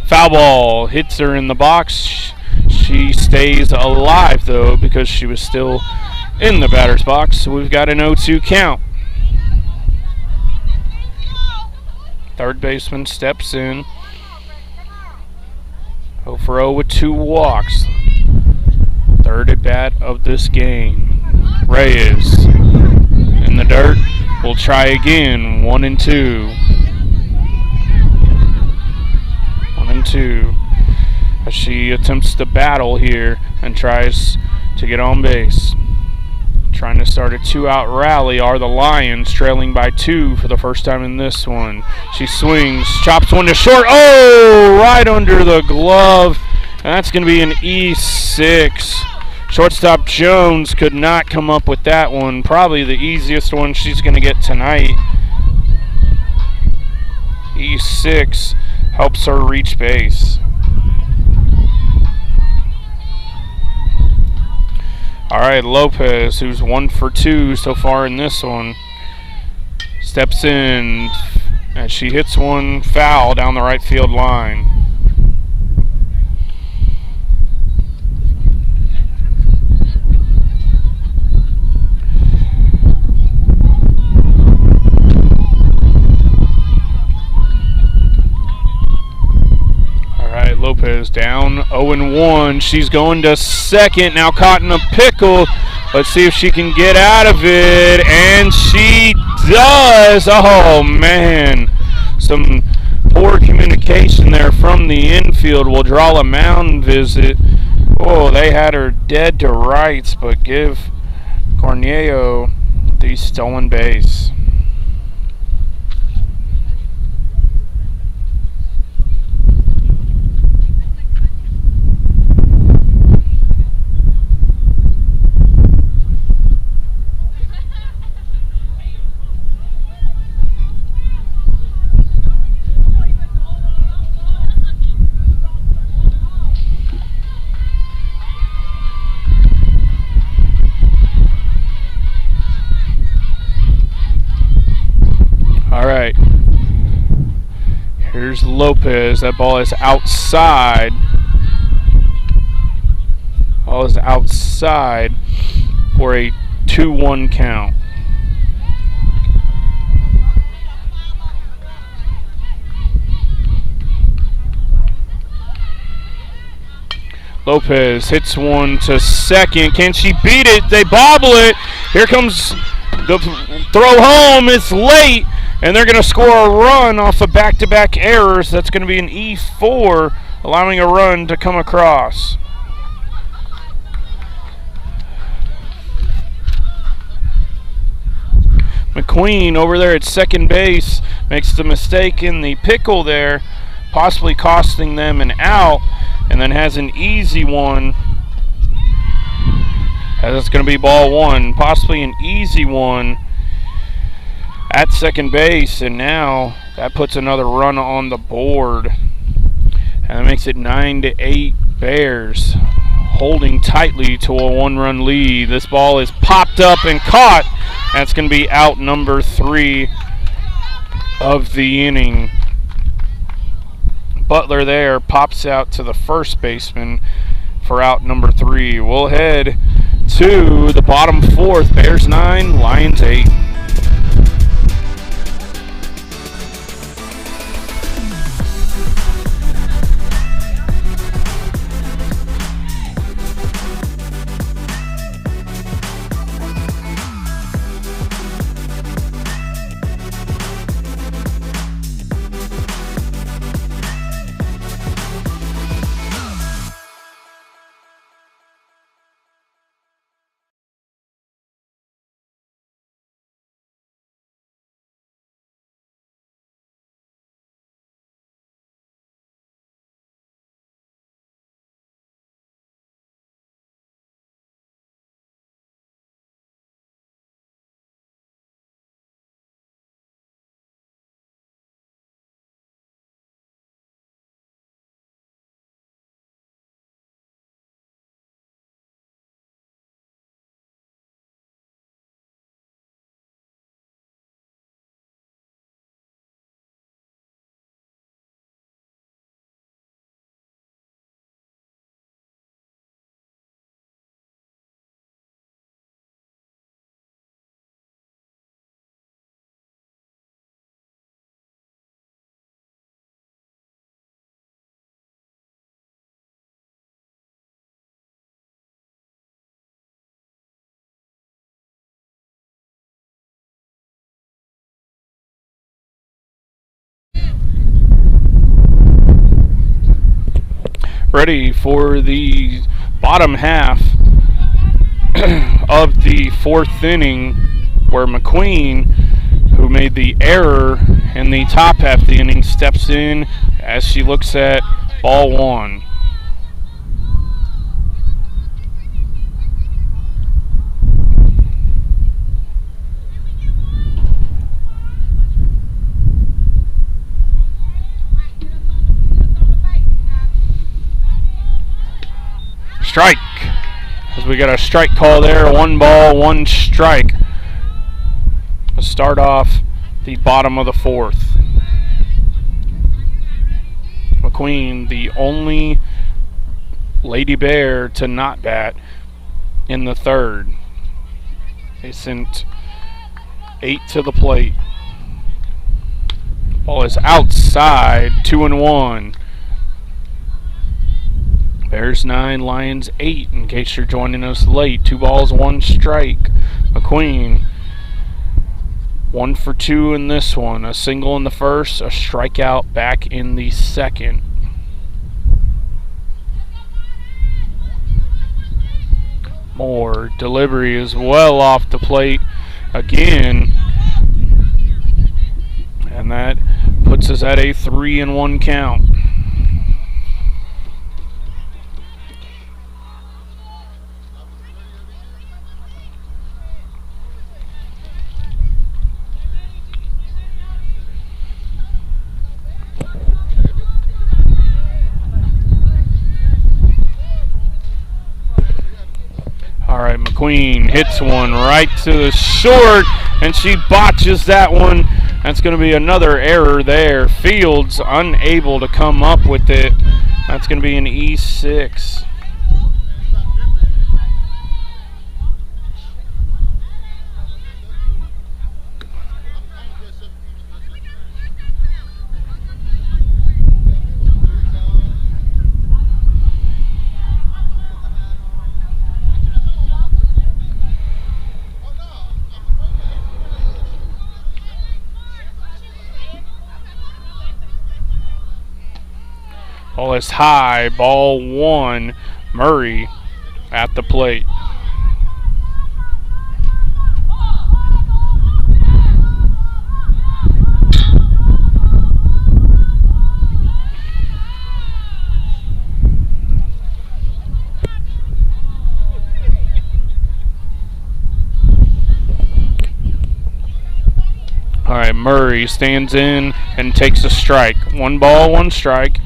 Foul ball hits her in the box. She stays alive, though, because she was still in the batter's box. So we've got an 0-2 count. Third baseman steps in. 0 for 0 with 2 walks. Third at bat of this game. Reyes in the dirt. We'll try again. 1-2. 1-2. As she attempts to battle here and tries to get on base. Trying to start a 2-out rally are the Lions, trailing by 2 for the first time in this one. She swings, chops one to short. Oh, right under the glove. And that's going to be an E6. Shortstop Jones could not come up with that one. Probably the easiest one she's going to get tonight. E6 helps her reach base. All right, Lopez, who's 1 for 2 so far in this one, steps in as she hits one foul down the right field line. Lopez down 0-1. She's going to second. Now caught in a pickle Let's see if she can get out of it, and she does. Oh, man. Some poor communication there from the infield. Will draw a mound visit. Oh, they had her dead to rights, but give Cornello the stolen base. All right. Here's Lopez. That ball is outside. Ball is outside for a 2-1 count. Lopez hits one to second. Can she beat it? They bobble it. Here comes the throw home. It's late, and they're going to score a run off of back-to-back errors. That's going to be an E4, allowing a run to come across. McQueen over there at second base makes the mistake in the pickle there, possibly costing them an out, and then has an easy one. That's going to be ball one, possibly an easy one at second base, and now that puts another run on the board, and that makes it 9-8 Bears, holding tightly to a 1-run lead. This ball is popped up and caught. That's going to be out number 3 of the inning. Butler there pops out to the first baseman for out number 3. We'll head to the bottom 4th. Bears 9, Lions 8. Ready for the bottom half of the 4th inning, where McQueen, who made the error in the top half of the inning, steps in as she looks at ball 1. Strike, as we got a strike call there. 1 ball, 1 strike. Let's start off the bottom of the 4th. McQueen, the only Lady Bear to not bat in the 3rd. They sent 8 to the plate. Ball is outside, 2-1. Bears 9, Lions 8, in case you're joining us late. 2 balls, 1 strike. McQueen, 1 for 2 in this one. A single in the first, a strikeout back in the second. Moore, delivery is well off the plate again. And that puts us at a 3-1 count. Alright, McQueen hits one right to the short, and she botches that one. That's going to be another error there. Fields unable to come up with it. That's going to be an E6. Ball is high, ball 1. Murray at the plate. All right, Murray stands in and takes a strike. 1 ball, 1 strike.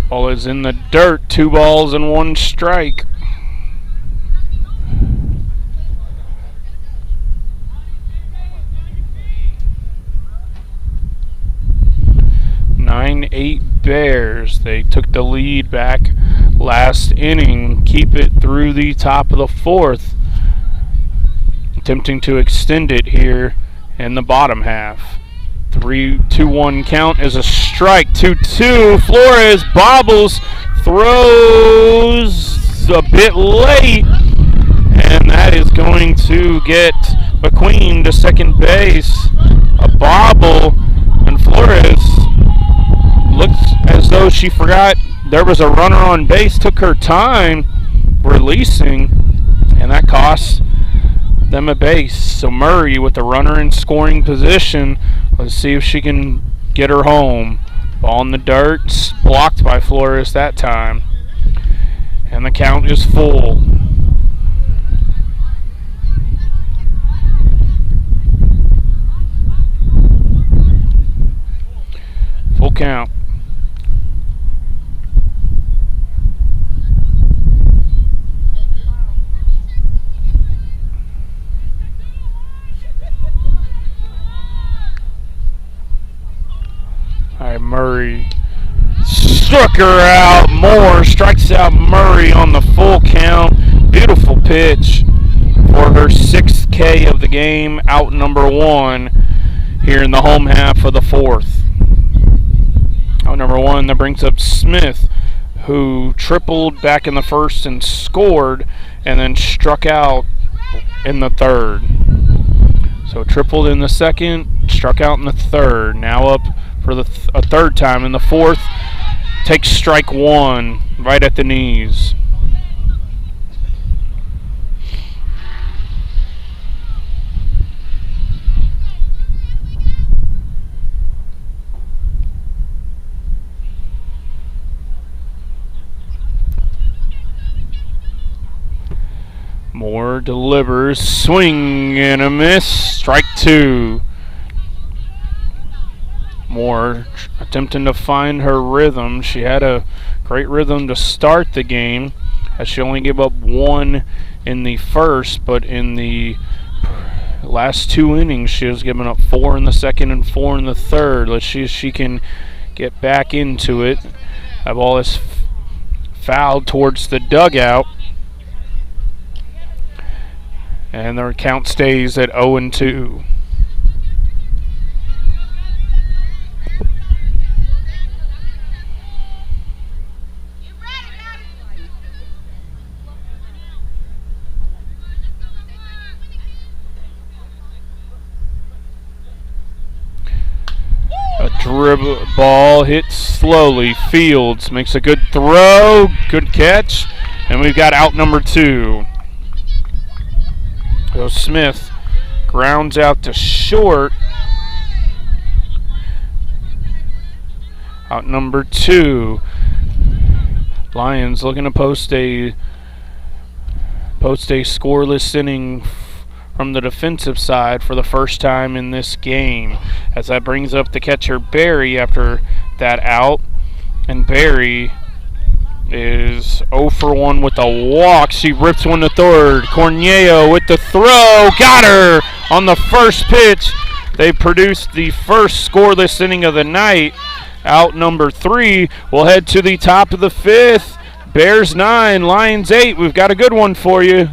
Ball is in the dirt. 2 balls and 1 strike. Nine, 8 Bears. They took the lead back last inning. Keep it through the top of the 4th. Attempting to extend it here in the bottom half. 3-2-1 count is a strike. 2-2. Flores bobbles, throws a bit late, and that is going to get McQueen to second base. A bobble, and Flores looks as though she forgot there was a runner on base, took her time releasing, and that costs them a base. So Murray with the runner in scoring position. Let's see if she can get her home. Ball in the dirt, blocked by Flores that time. And the count is full. Full count. All right, Murray struck her out. Moore strikes out Murray on the full count. Beautiful pitch for her 6th K of the game, out number 1 here in the home half of the 4th. Out number 1, that brings up Smith, who tripled back in the 1st and scored, and then struck out in the 3rd. So tripled in the 2nd, struck out in the 3rd. Now up for a 3rd time in the 4th. Takes strike 1 right at the knees. Moore delivers, swing and a miss, strike 2. Moore attempting to find her rhythm. She had a great rhythm to start the game, as she only gave up 1 in the 1st, but in the last 2 innings, she has given up 4 in the second and 4 in the third. Let's see if she can get back into it. That ball is fouled towards the dugout. And the count stays at 0-2. A dribble ball hits slowly. Fields makes a good throw. Good catch. And we've got out number 2. So Smith grounds out to short. Out number 2. Lions looking to post a scoreless inning from the defensive side for the first time in this game, as that brings up the catcher Barry after that out. And Barry is 0 for 1 with a walk. She rips one to third. Cornello with the throw. Got her on the first pitch. They produced the first scoreless inning of the night. Out number 3. We'll head to the top of the 5th. Bears 9, Lions 8. We've got a good one for you.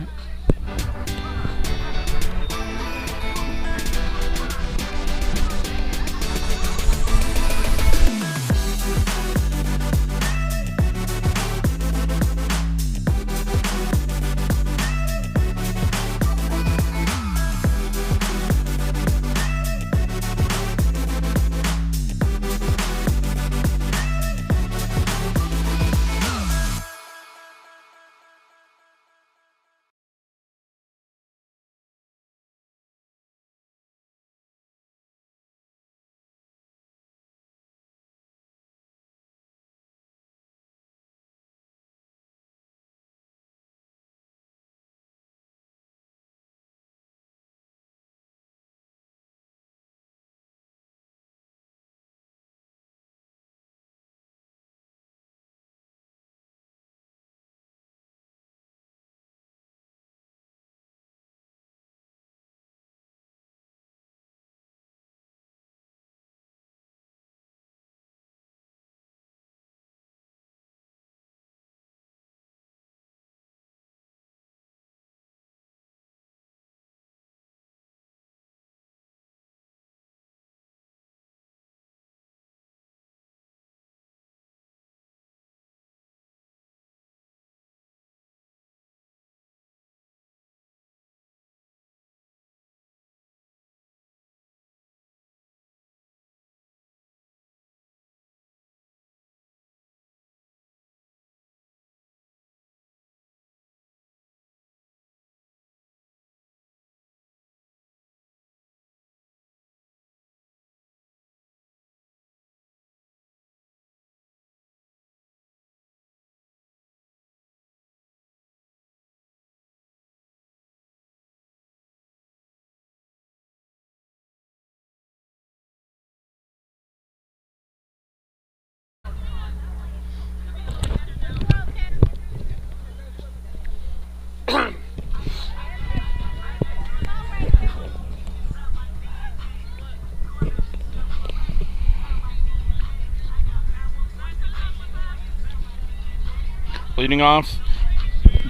Leading off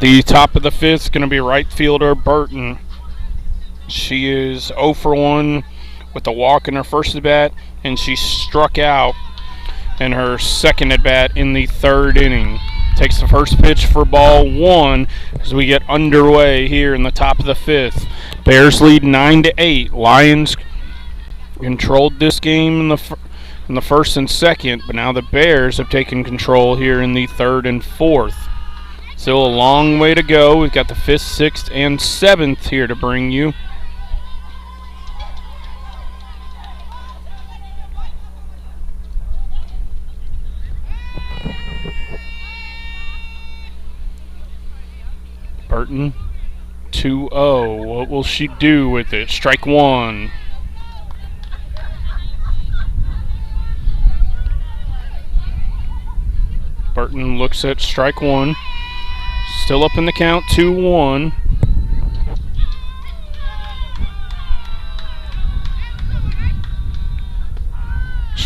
the top of the 5th, going to be right fielder Burton. She is 0 for 1 with a walk in her first at bat, and she struck out in her second at bat in the 3rd inning. Takes the first pitch for ball 1 as we get underway here in the top of the 5th. Bears lead 9-8. Lions controlled this game in the first and second, but now the Bears have taken control here in the 3rd and 4th. Still a long way to go. We've got the 5th, 6th, and 7th here to bring you. Burton, 2-0. What will she do with it? Strike 1. Burton looks at strike 1. Still up in the count, 2-1.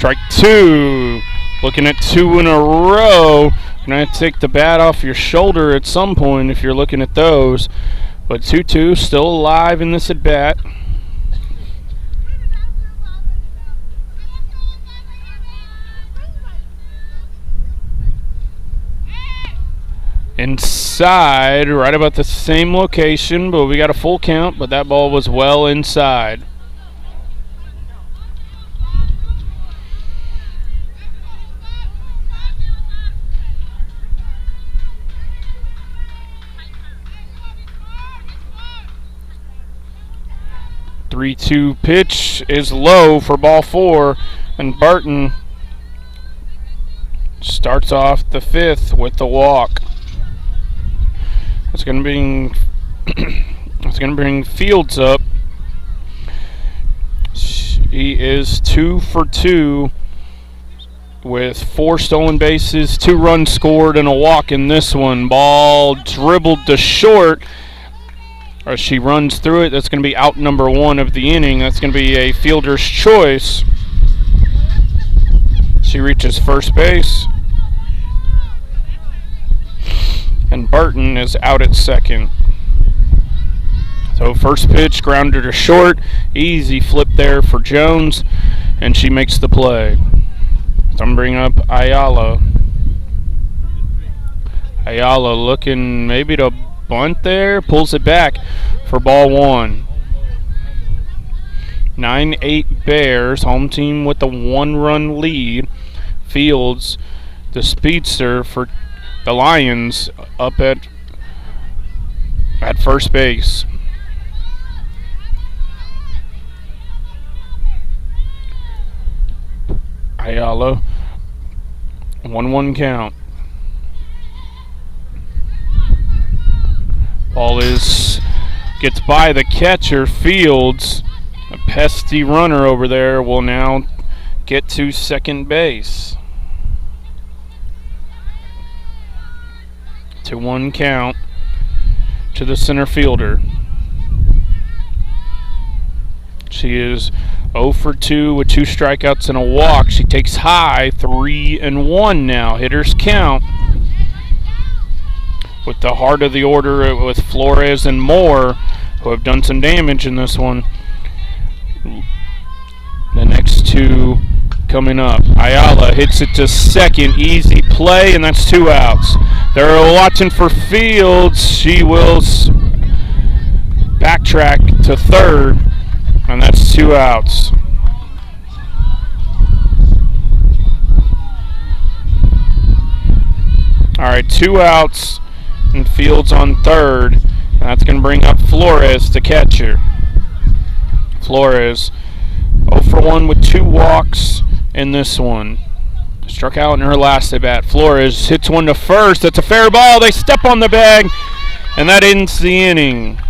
Strike two. Looking at two in a row. Gonna have to take the bat off your shoulder at some point if you're looking at those. But 2-2 still alive in this at bat. Inside, right about the same location, but we got a full count, but that ball was well inside. Three-two pitch is low for ball four, and Barton starts off the fifth with the walk. It's going to bring Fields up. He is 2 for 2 with 4 stolen bases, 2 runs scored, and a walk in this one. Ball dribbled to short. As she runs through it, that's going to be out number 1 of the inning. That's going to be a fielder's choice. She reaches first base. And Barton is out at second. So first pitch, grounder to short. Easy flip there for Jones, and she makes the play. So I'm bringing up Ayala. Ayala looking maybe to bunt there. Pulls it back for ball 1. 9-8 Bears. Home team with a 1-run lead. Fields, the speedster for the Lions, up at first base. Ayala, 1-1 count. Ball gets by the catcher, Fields. A pesky runner over there will now get to second base. 2-1 count to the center fielder. She is 0 for 2 with 2 strikeouts and a walk. She takes high, 3-1 now. Hitters count. With the heart of the order with Flores and Moore, who have done some damage in this one. The next 2 coming up. Ayala hits it to second. Easy play, and that's 2 outs. They're watching for Fields. She will backtrack to third, and that's 2 outs. All right, 2 outs, and Fields on third. And that's going to bring up Flores, the catcher. Flores 0 for 1 with 2 walks in this one. Struck out in her last at bat. Flores hits one to first. That's a fair ball. They step on the bag, and that ends the inning.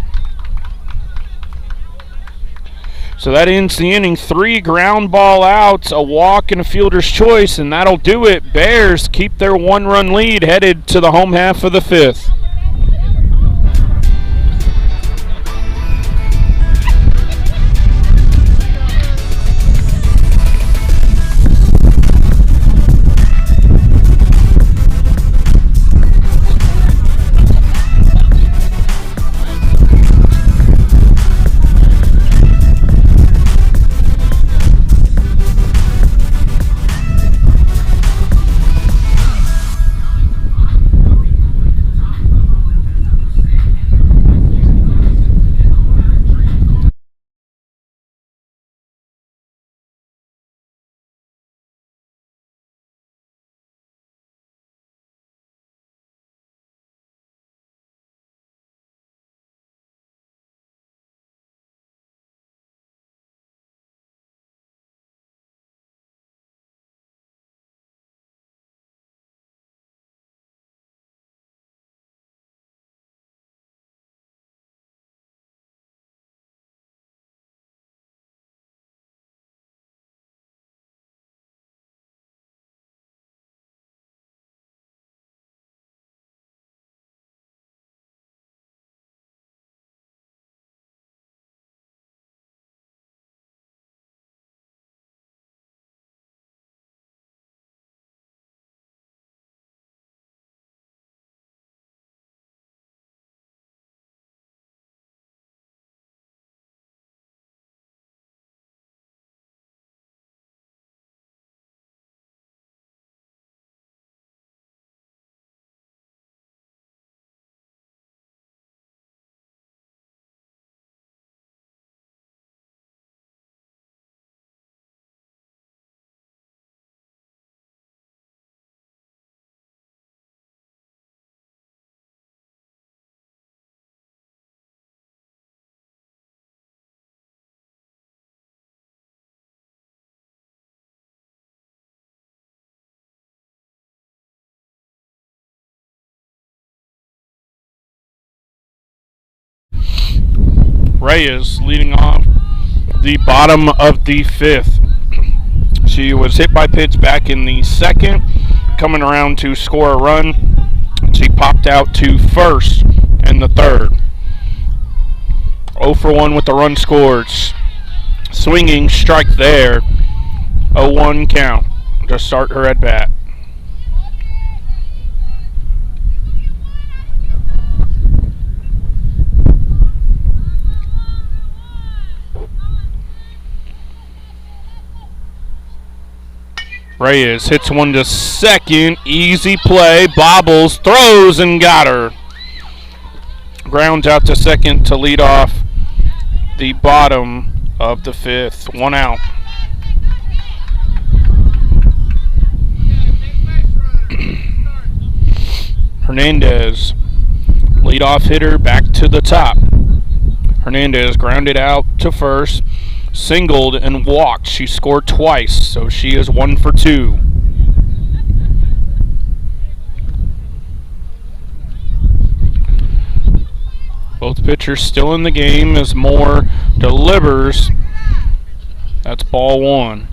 So that ends the inning. 3 ground ball outs, a walk, and a fielder's choice, and that'll do it. Bears keep their 1-run lead headed to the home half of the 5th. Reyes leading off the bottom of the fifth. She was hit by pitch back in the second, coming around to score a run. She popped out to first in the third. 0 for 1 with the run scored. Swinging strike there. 0-1 count to start her at bat. Reyes hits one to second. Easy play. Bobbles, throws, and got her. Grounds out to second to lead off the bottom of the fifth. 1 out. Hernandez, leadoff hitter, back to the top. Hernandez grounded out to first. Singled and walked. She scored twice, so she is 1 for 2. Both pitchers still in the game as Moore delivers. That's ball 1.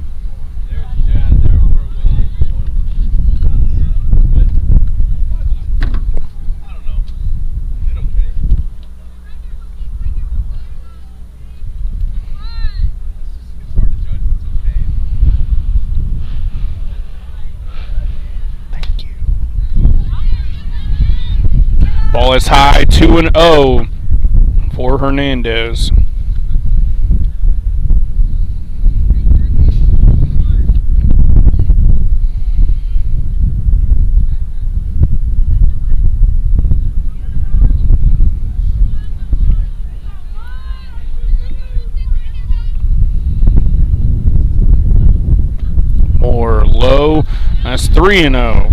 Ball is high, 2-0 for Hernandez. More low, that's 3-0.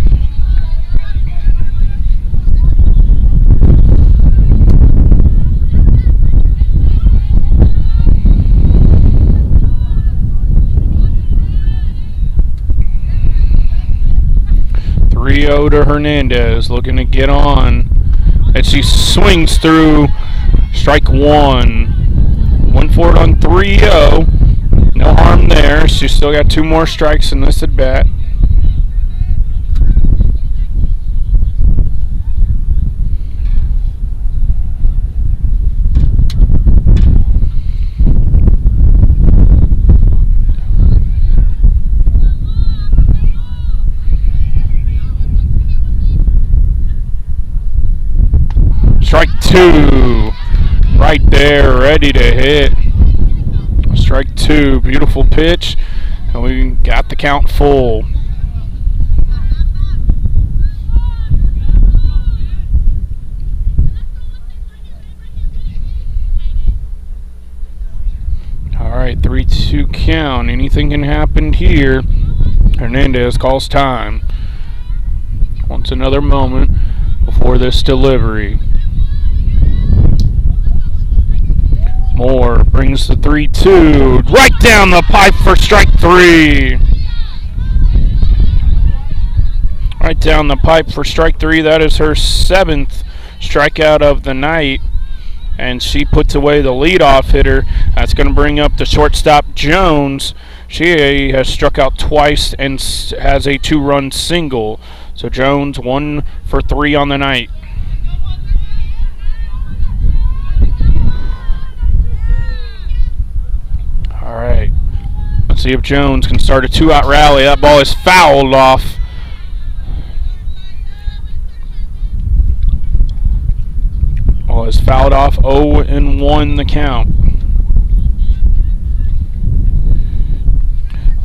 To Hernandez, looking to get on, and she swings through. Strike 1. Went for it on 3-0. No harm there. She's still got 2 more strikes in this at bat. Strike 2, right there, ready to hit. Strike 2, beautiful pitch, and we got the count full. All right, 3-2 count. Anything can happen here. Hernandez calls time. Wants another moment before this delivery. Moore brings the 3-2 right down the pipe for strike 3. Right down the pipe for strike 3. That is her 7th strikeout of the night. And she puts away the leadoff hitter. That's going to bring up the shortstop, Jones. She has struck out twice and has a 2-run single. So Jones 1 for 3 on the night. All right, let's see if Jones can start a 2-out rally. That ball is fouled off. Ball is fouled off. 0-1 the count.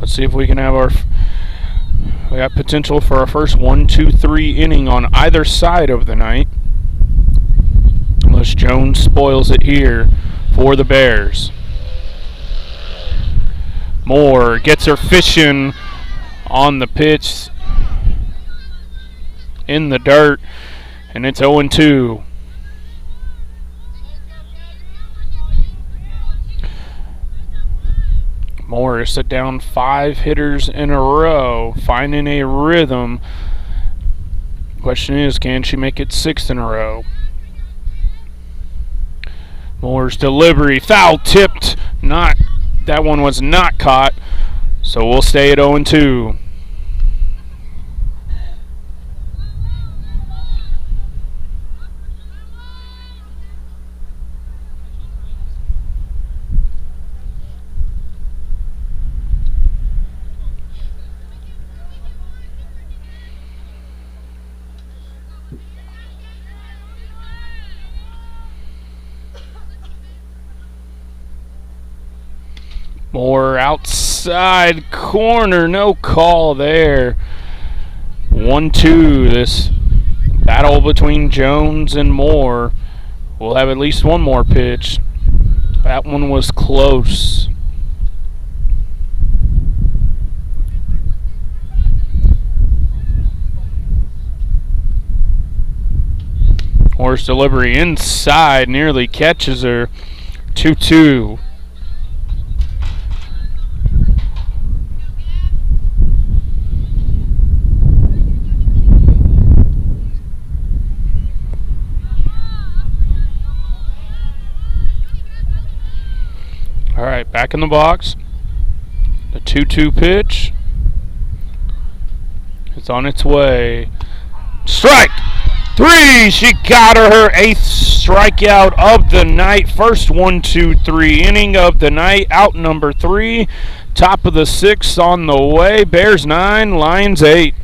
Let's see if we can have our. We got potential for our first 1-2-3 inning on either side of the night. Unless Jones spoils it here for the Bears. Moore gets her fishing on the pitch in the dirt, and it's 0-2. Moore is set down 5 hitters in a row, finding a rhythm. Question is, can she make it 6th in a row? Moore's delivery, foul tipped, not, that one was not caught, so we'll stay at 0-2. Moore outside corner, no call there. 1-2, this battle between Jones and Moore. We'll have at least one more pitch. That one was close. Moore's delivery inside, nearly catches her. 2-2. All right, back in the box. The 2-2 pitch. It's on its way. Strike! 3! She got her 8th strikeout of the night. First 1-2-3 inning of the night. Out number 3. Top of the 6th on the way. Bears 9, Lions 8.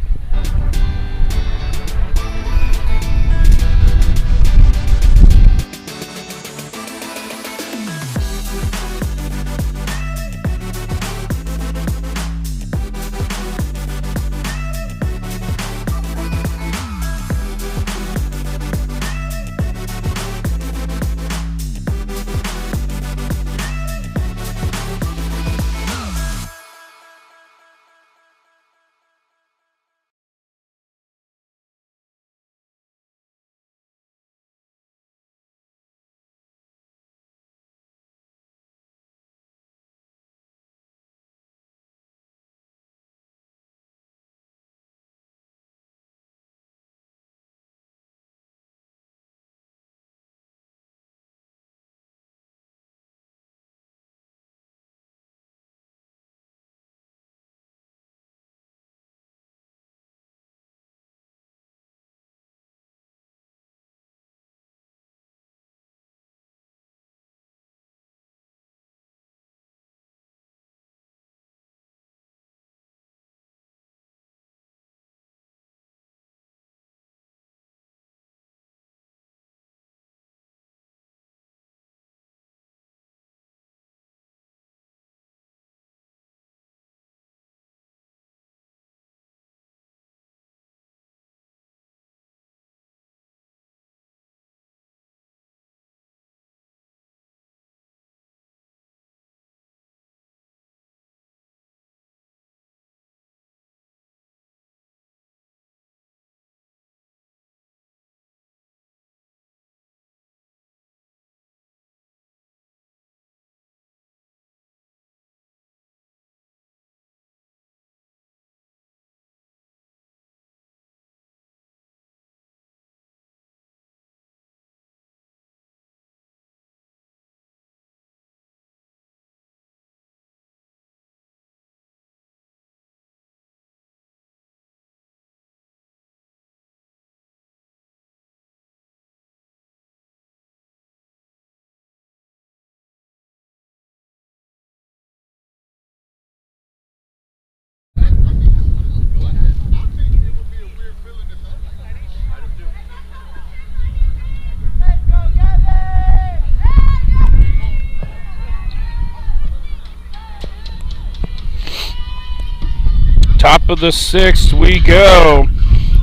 Top of the 6th we go.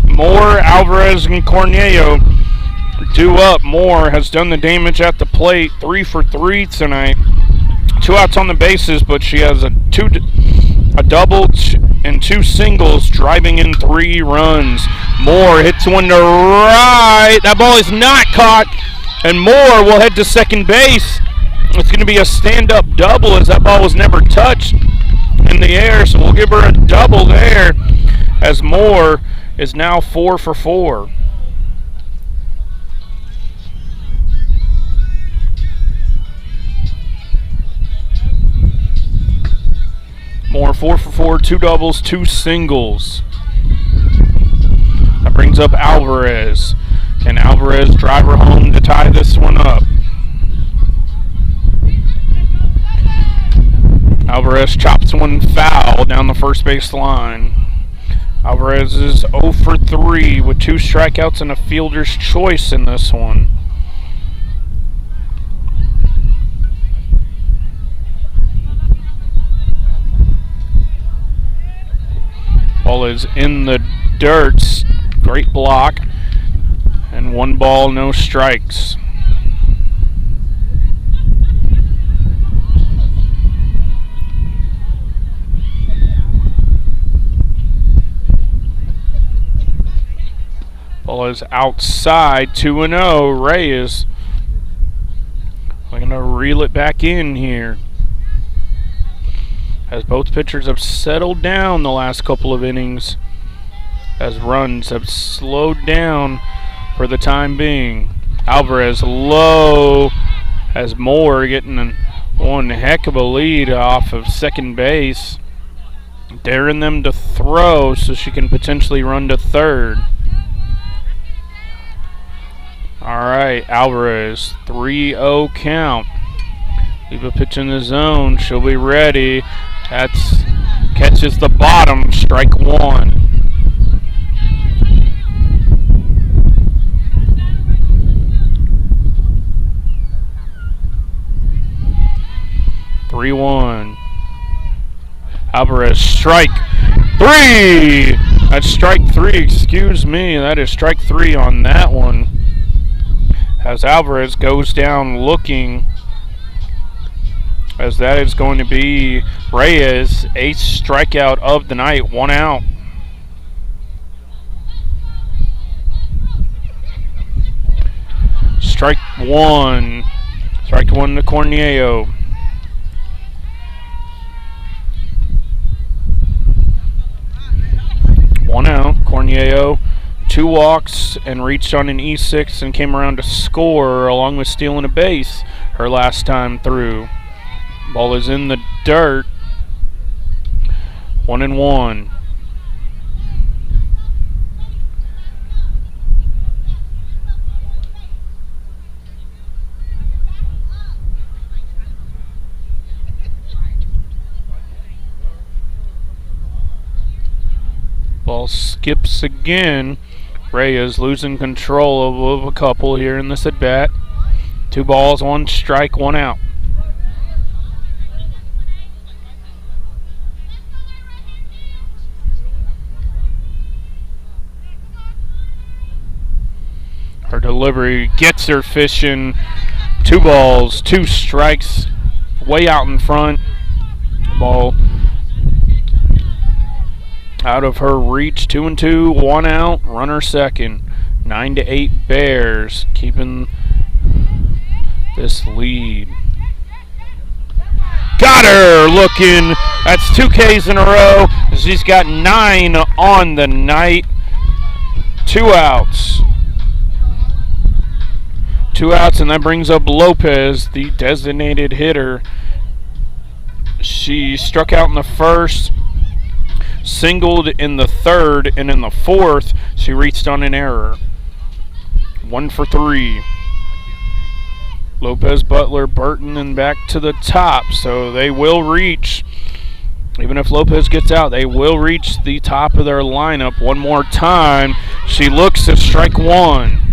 Moore, Alvarez, and Cornello due up. Moore has done the damage at the plate. 3 for 3 tonight. 2 outs on the bases, but she has a double and 2 singles, driving in 3 runs. Moore hits one to right. That ball is not caught, and Moore will head to second base. It's going to be a stand-up double, as that ball was never touched in the air, so we'll give her a double there, as Moore is now 4 for 4. more. 4 for 4, 2 doubles, 2 singles. That brings up Alvarez. Can Alvarez drive her home to tie this one up? Alvarez chops one foul down the first base line. Alvarez is 0 for 3 with 2 strikeouts and a fielder's choice in this one. Ball is in the dirt. Great block. And 1 ball, no strikes. Ball is outside, 2-0. Reyes. We're going to reel it back in here, as both pitchers have settled down the last couple of innings, as runs have slowed down for the time being. Alvarez low, as Moore getting one heck of a lead off of second base, daring them to throw so she can potentially run to third. Alright, Alvarez, 3-0 count. Leave a pitch in the zone. She'll be ready. That's catches the bottom, strike 1. Alvarez, strike 3. That's strike 3, excuse me. That is strike 3 on that one, as Alvarez goes down looking, as that is going to be Reyes' 8th strikeout of the night, 1 out. Strike 1. Strike 1 to Cornello. One out. Cornello, 2 walks and reached on an E6 and came around to score, along with stealing a base her last time through. Ball is in the dirt. 1-1. Ball skips again. Reyes losing control of a couple here in this at bat. 2 balls, 1 strike, 1 out. Her delivery gets her fishing. 2 balls, 2 strikes, way out in front. Ball out of her reach. 2-2, 1 out, runner second. 9-8 Bears, keeping this lead. Got her looking. That's 2 Ks in a row. She's got 9 on the night. 2 outs. 2 outs, and that brings up Lopez, the designated hitter. She struck out in the first, singled in the third, and in the fourth, she reached on an error. 1 for 3. Lopez, Butler, Burton, and back to the top, so they will reach. Even if Lopez gets out, they will reach the top of their lineup one more time. She looks at strike 1.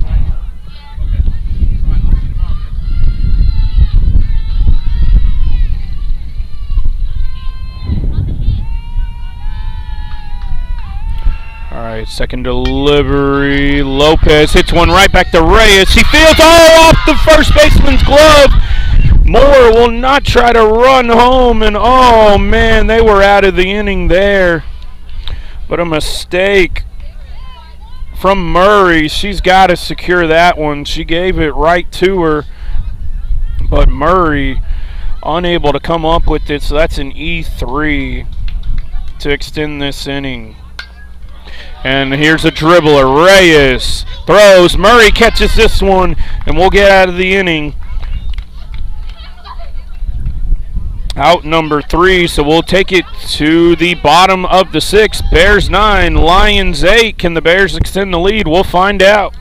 Alright, second delivery. Lopez hits one right back to Reyes. She fields off the first baseman's glove. Moore will not try to run home, and oh man, they were out of the inning there. But a mistake from Murray. She's got to secure that one. She gave it right to her, but Murray unable to come up with it, so that's an E3 to extend this inning. And here's a dribbler. Reyes throws. Murray catches this one, and we'll get out of the inning. Out number 3, so we'll take it to the bottom of the 6th. Bears 9, Lions 8. Can the Bears extend the lead? We'll find out.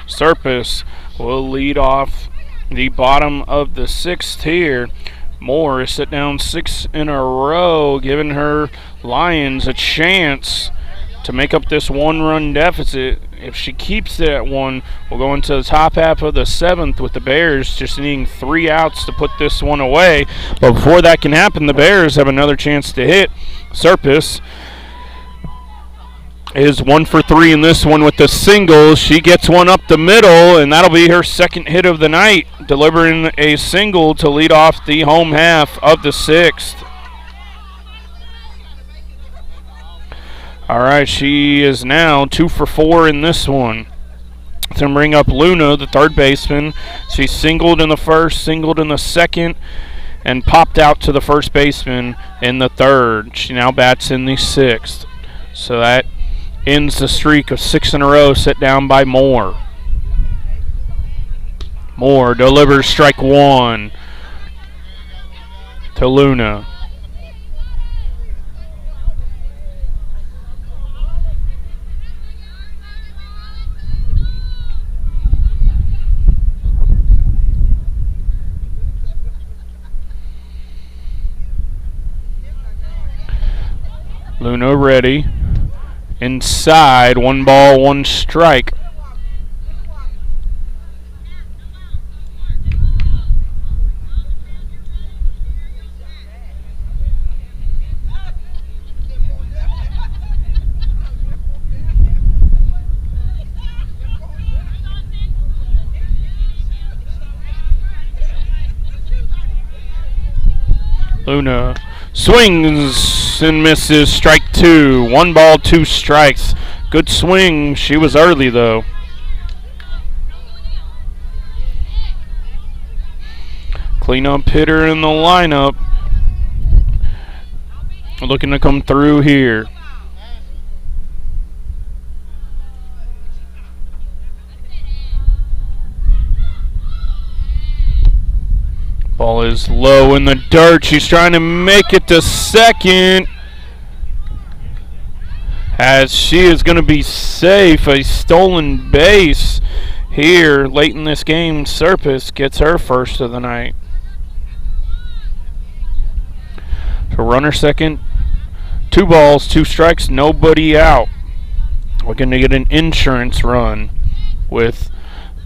Serpis will lead off the bottom of the 6th here. Moore is sit down 6 in a row, giving her Lions a chance to make up this 1-run deficit. If she keeps it at 1, we'll go into the top half of the 7th with the Bears just needing 3 outs to put this one away. But before that can happen, the Bears have another chance to hit. Serpis is 1 for 3 in this one with the single. She gets one up the middle, and that'll be her second hit of the night, delivering a single to lead off the home half of the 6th. All right, she is now 2 for 4 in this one. To bring up Luna, the third baseman. She singled in the first, singled in the second, and popped out to the first baseman in the third. She now bats in the 6th. So that ends the streak of 6 in a row set down by Moore. Moore delivers strike 1 to Luna. Luna ready. Inside, 1 ball, 1 strike. Luna swings and misses, strike 2. 1 ball, 2 strikes. Good swing. She was early, though. Cleanup hitter in the lineup. Looking to come through here. Ball is low in the dirt. She's trying to make it to second. As she is going to be safe. A stolen base here late in this game. Serpis gets her first of the night. So runner second. 2 balls, 2 strikes, nobody out. We're going to get an insurance run with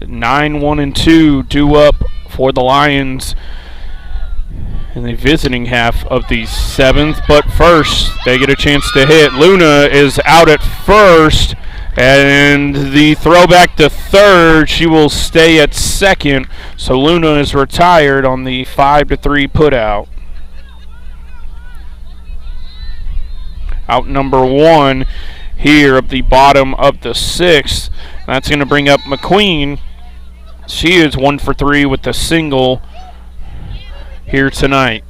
9, 1, and 2 due up for the Lions in the visiting half of the 7th. But first, they get a chance to hit. Luna is out at first, and the throwback to third, she will stay at second. So Luna is retired on the 5-3 putout. Out number 1 here of the bottom of the 6th. That's going to bring up McQueen. She is 1 for 3 with the single here tonight.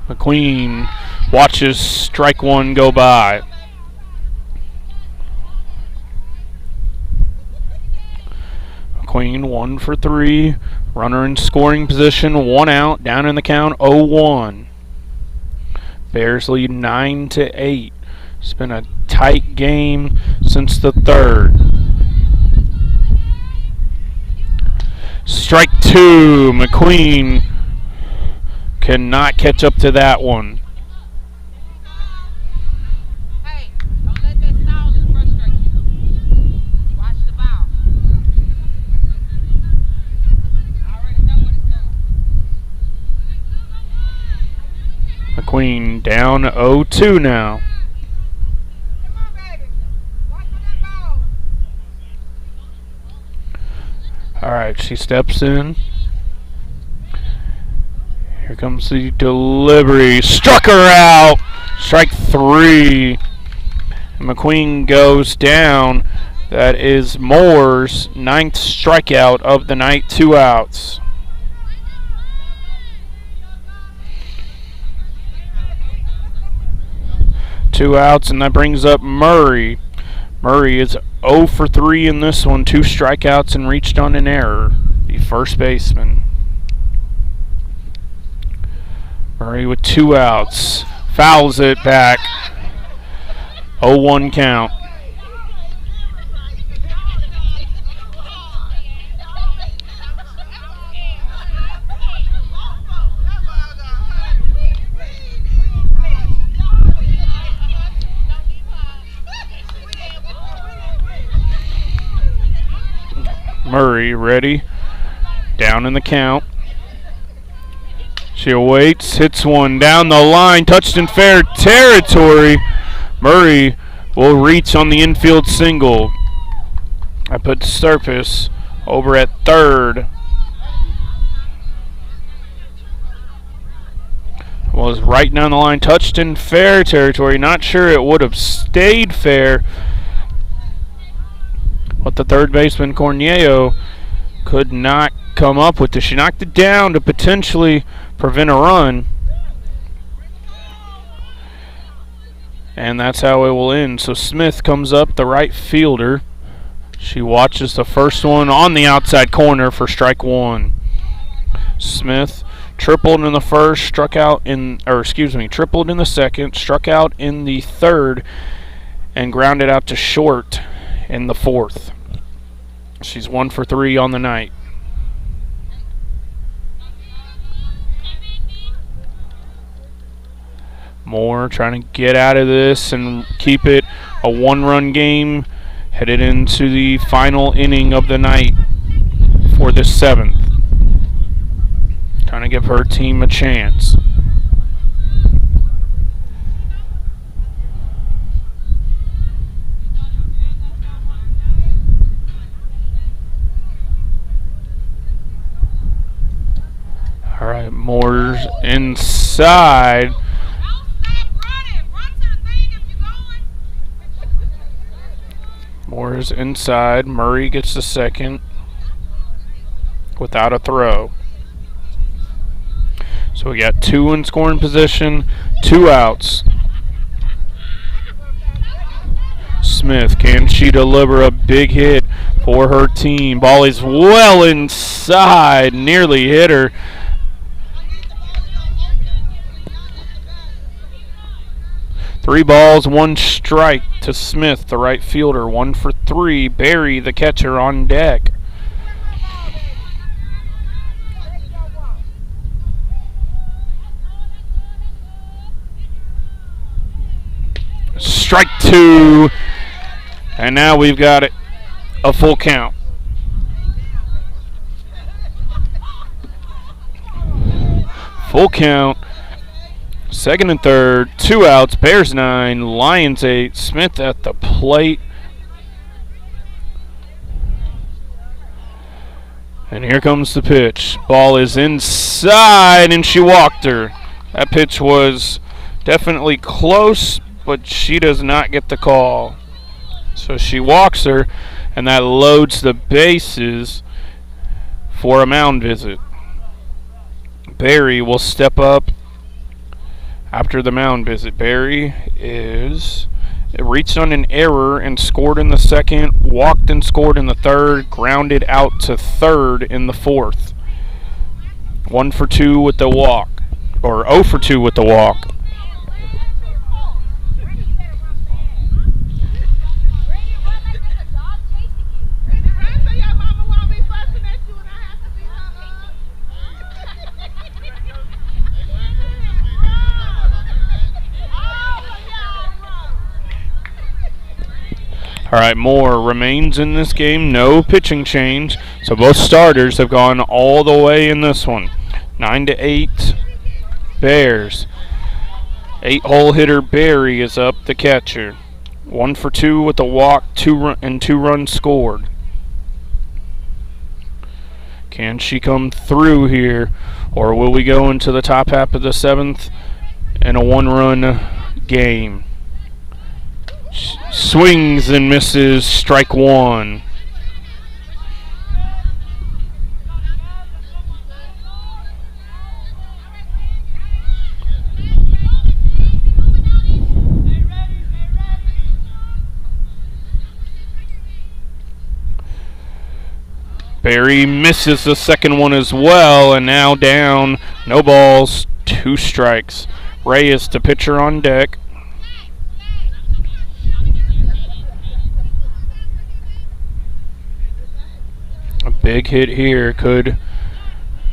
McQueen watches strike 1 go by. McQueen 1 for 3. Runner in scoring position, 1 out, down in the count, 0-1. Bears lead 9-8. It's been a tight game since the third. Strike 2. McQueen cannot catch up to that one. Hey, don't let that stall frustrate you. Watch the ball. I already know what it's doing. McQueen down 0-2 now. Come on, baby. Watch for that ball. Alright, she steps in. Here comes the delivery. Struck her out! Strike 3. And McQueen goes down. That is Moore's 9th strikeout of the night. 2 outs. Two outs, and that brings up Murray. Murray is 0 for 3 in this one. 2 strikeouts and reached on an error. The first baseman. Murray with 2 outs. Fouls it back. 0-1 count. Murray ready. Down in the count. She awaits, hits one down the line, touched in fair territory. Murray will reach on the infield single. I put Sturpus over at third. Was right down the line, touched in fair territory. Not sure it would have stayed fair, but the third baseman, Cornello, could not come up with it. She knocked it down to potentially prevent a run. And that's how it will end. So Smith comes up, the right fielder. She watches the first one on the outside corner for strike 1. Smith tripled in the first, tripled in the second, struck out in the third, and grounded out to short in the fourth. She's 1 for 3 on the night. Moore trying to get out of this and keep it a 1-run game, headed into the final inning of the night for the 7th. Trying to give her team a chance. All right, Moore's inside. Moore's inside. Murray gets the second without a throw. So we got 2 in scoring position, 2 outs. Smith, can she deliver a big hit for her team? Ball is well inside, nearly hit her. Three balls, 1 strike to Smith, the right fielder. 1 for 3. Barry, the catcher, on deck. Strike 2. And now we've got it a full count. Full count. Second and third, 2 outs, Bears 9, Lions 8, Smith at the plate. And here comes the pitch. Ball is inside, and she walked her. That pitch was definitely close, but she does not get the call. So she walks her, and that loads the bases for a mound visit. Barry will step up after the mound visit. Barry is It reached on an error and scored in the second, walked and scored in the third, grounded out to third in the fourth. 1 for 2 with the walk, or 0 for 2 with the walk. All right, Moore remains in this game. No pitching change. So both starters have gone all the way in this one. 9-8 Bears. 8-hole hitter Barry is up, the catcher. 1 for 2 with a walk, 2 runs scored. Can she come through here, or will we go into the top half of the seventh in a 1-run game? Swings and misses, strike 1. Barry misses the second one as well, and now down, no balls, 2 strikes. Reyes, the pitcher, on deck. A big hit here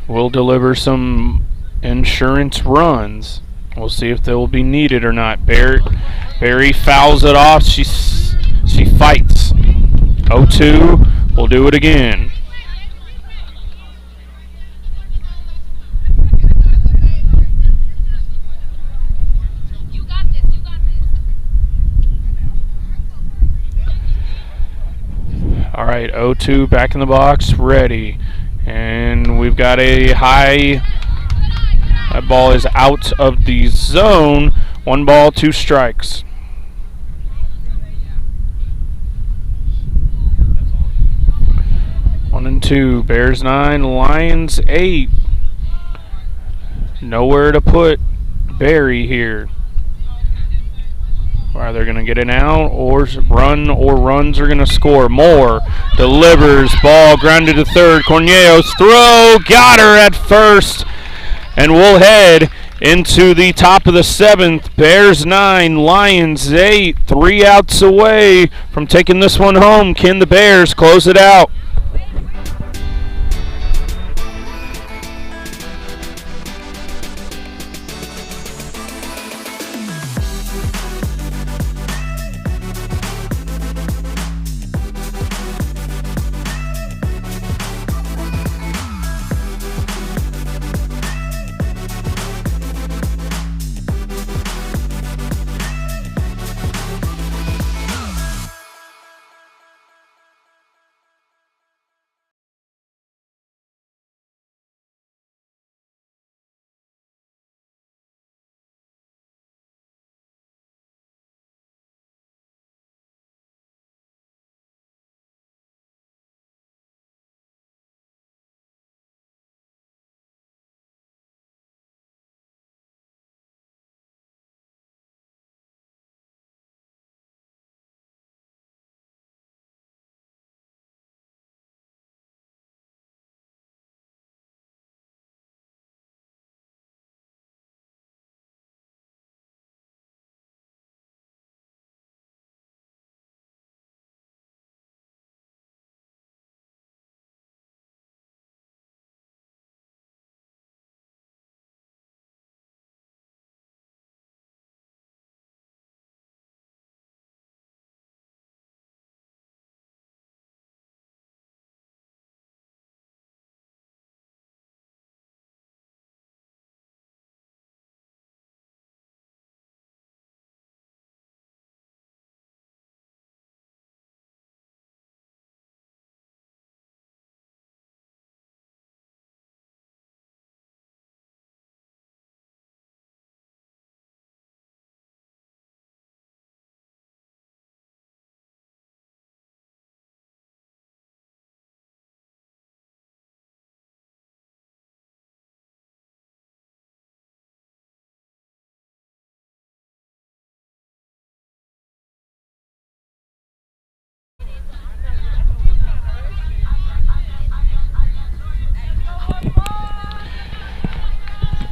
will deliver some insurance runs. We'll see if they will be needed or not. Barry fouls it off. She fights. 0-2. We'll do it again. All right, 0-2 back in the box, ready. And we've got a high. That ball is out of the zone. 1 ball, 2 strikes. One and 2. Bears 9, Lions 8. Nowhere to put Barry here. Are they going to get it out, or runs are going to score? Moore delivers, ball grounded to third. Cornelio's throw, got her at first, and we'll head into the top of the seventh. Bears 9, Lions 8, 3 outs away from taking this one home. Can the Bears close it out?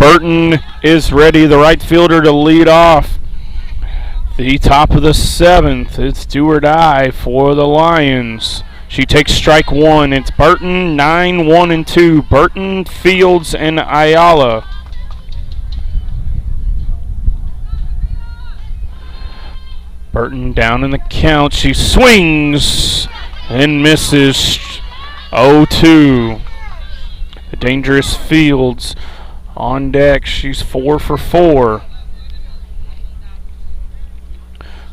Burton is ready, the right fielder, to lead off the top of the 7th. It's do or die for the Lions. She takes strike one. It's Burton, 9, 1, and 2. Burton, Fields, and Ayala. Burton down in the count. She swings and misses. 0-2. The dangerous Fields on deck. She's 4 for 4.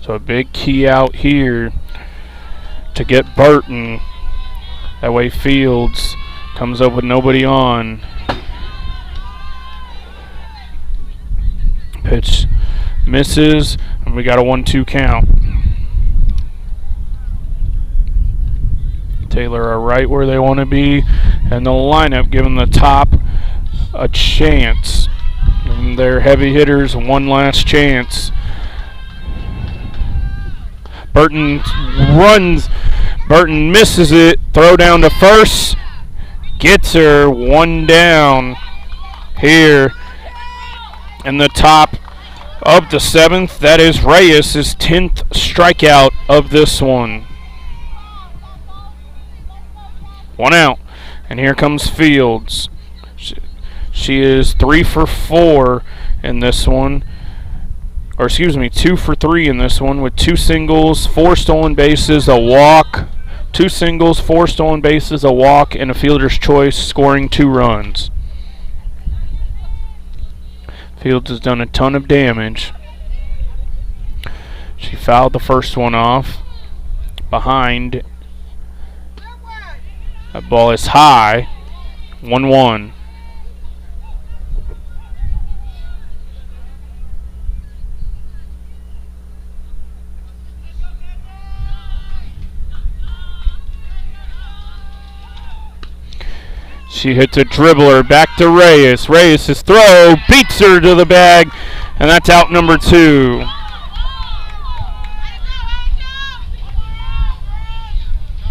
So a big key out here to get Burton. That way Fields comes up with nobody on. Pitch misses, and we got a 1-2 count. Taylor are right where they want to be, and the lineup giving the top a chance. And their heavy hitters, one last chance. Burton runs. Burton misses it. Throw down to first. Gets her. One down here in the top of the 7th. That is Reyes' 10th strikeout of this one. One out. And here comes Fields. She is 3 for 4 in this one. Or excuse me, 2 for 3 in this one with 2 singles, 4 stolen bases, a walk. 2 singles, 4 stolen bases, a walk, and a fielder's choice, scoring 2 runs. Fields has done a ton of damage. She fouled the first one off. Behind. That ball is high. 1-1. She hits a dribbler back to Reyes. Reyes' throw beats her to the bag, and that's out number 2.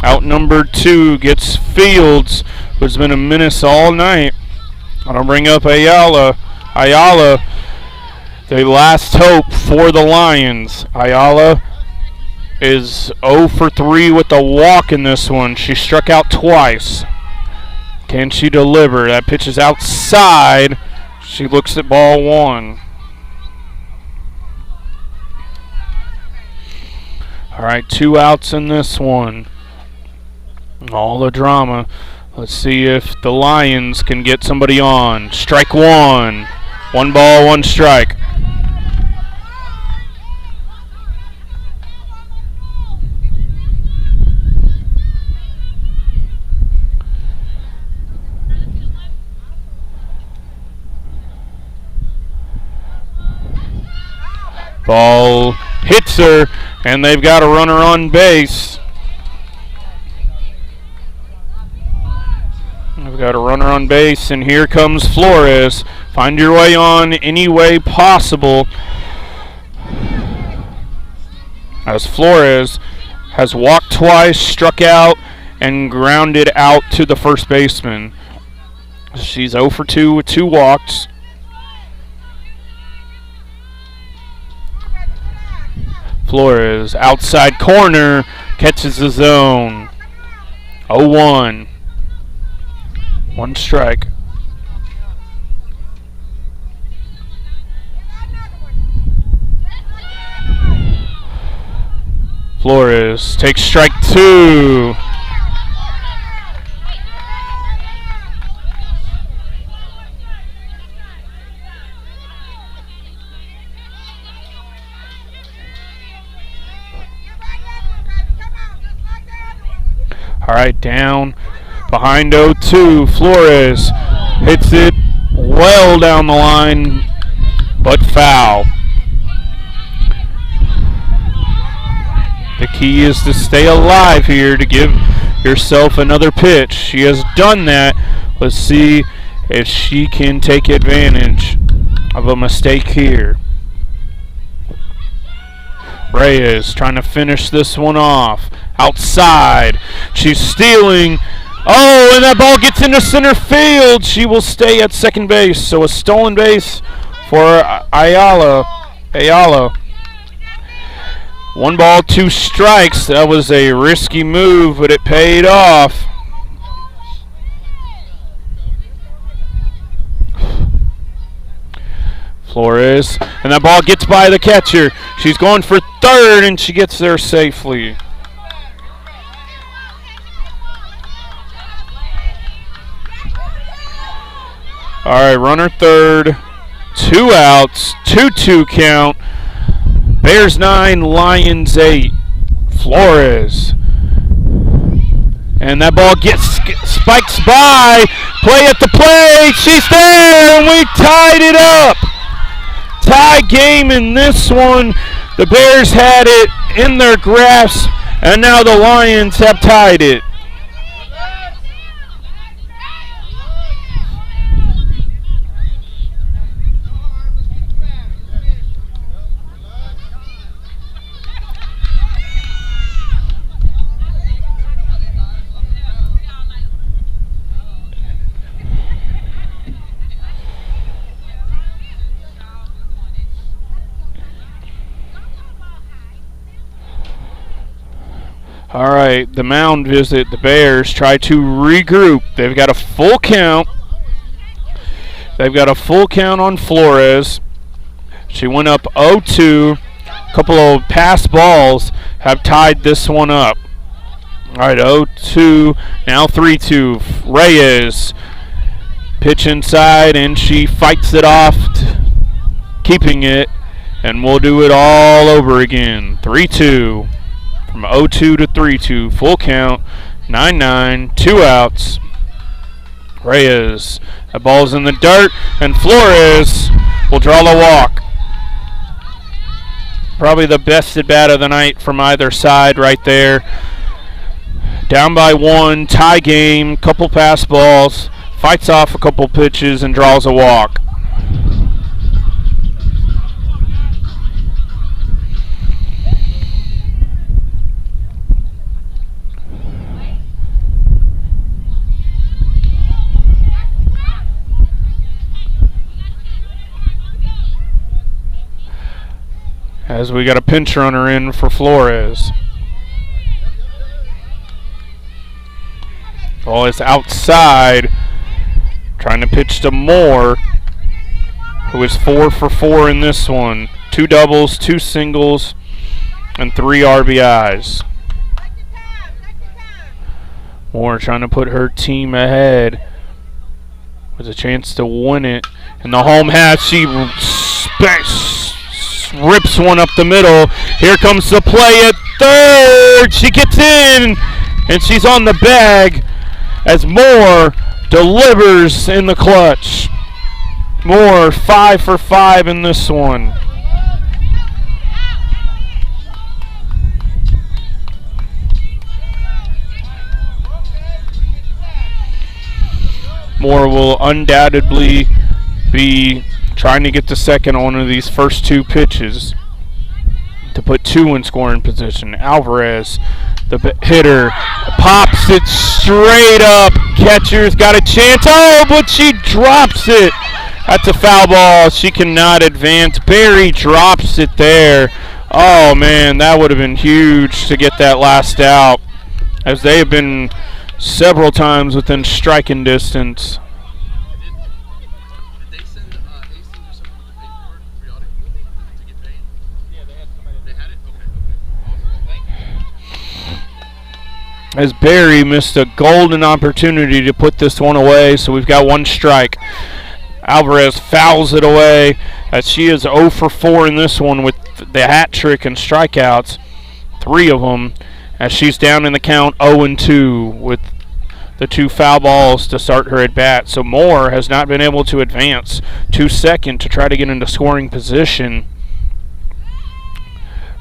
Out number 2 gets Fields, who's been a menace all night. I'll bring up Ayala. Ayala, the last hope for the Lions. Ayala is 0 for 3 with a walk in this one. She struck out twice. Can she deliver? That pitch is outside. She looks at ball 1. All right, 2 outs in this one. All the drama. Let's see if the Lions can get somebody on. Strike 1. 1 ball, 1 strike. Ball hits her, and they've got a runner on base. We've got a runner on base, and here comes Flores. Find your way on any way possible, as Flores has walked twice, struck out, and grounded out to the first baseman. She's 0 for 2 with 2 walks. Flores, outside corner, catches the zone. 0-1. 1 strike. Flores takes strike 2. All right, down behind 0-2. Flores hits it well down the line, but foul. The key is to stay alive here to give yourself another pitch. She has done that. Let's see if she can take advantage of a mistake here. Reyes trying to finish this one off. Outside. She's stealing. Oh, and that ball gets into center field. She will stay at second base. So a stolen base for Ayala. 1 ball, 2 strikes. That was a risky move, but it paid off. Flores, and that ball gets by the catcher. She's going for third, and she gets there safely. All right, runner third, 2 outs, 2-2 count. Bears 9, Lions 8. Flores. And that ball spikes by. Play at the plate. She's there, and we tied it up. Tie game in this one. The Bears had it in their grasp, and now the Lions have tied it. All right, the mound visit. The Bears try to regroup. They've got a full count. They've got a full count on Flores. She went up 0-2. A couple of pass balls have tied this one up. All right, 0-2. Now 3-2. Reyes. Pitch inside, and she fights it off, keeping it. And we'll do it all over again. 3-2. From 0-2 to 3-2, full count, 9-9, 2 outs. Reyes, that ball's in the dirt, and Flores will draw the walk. Probably the best at bat of the night from either side right there. Down by 1, tie game, couple pass balls, fights off a couple pitches, and draws a walk. As we got a pinch runner in for Flores. Ball is outside. Trying to pitch to Moore, who is 4 for 4 in this one. 2 doubles, 2 singles, and 3 RBIs. Moore trying to put her team ahead with a chance to win it. In the home half, she rips one up the middle. Here comes the play at third. She gets in, and she's on the bag as Moore delivers in the clutch. Moore 5 for 5 in this one. Moore will undoubtedly be trying to get the second on one of these first 2 pitches to put 2 in scoring position. Alvarez, the hitter, pops it straight up. Catcher's got a chance. Oh, but she drops it. That's a foul ball. She cannot advance. Barry drops it there. Oh, man, that would have been huge to get that last out, as they have been several times within striking distance. As Barry missed a golden opportunity to put this one away, so we've got 1 strike. Alvarez fouls it away, as she is 0 for 4 in this one with the hat trick and strikeouts, 3 of them, as she's down in the count 0-2 with the 2 foul balls to start her at bat. So Moore has not been able to advance to second to try to get into scoring position.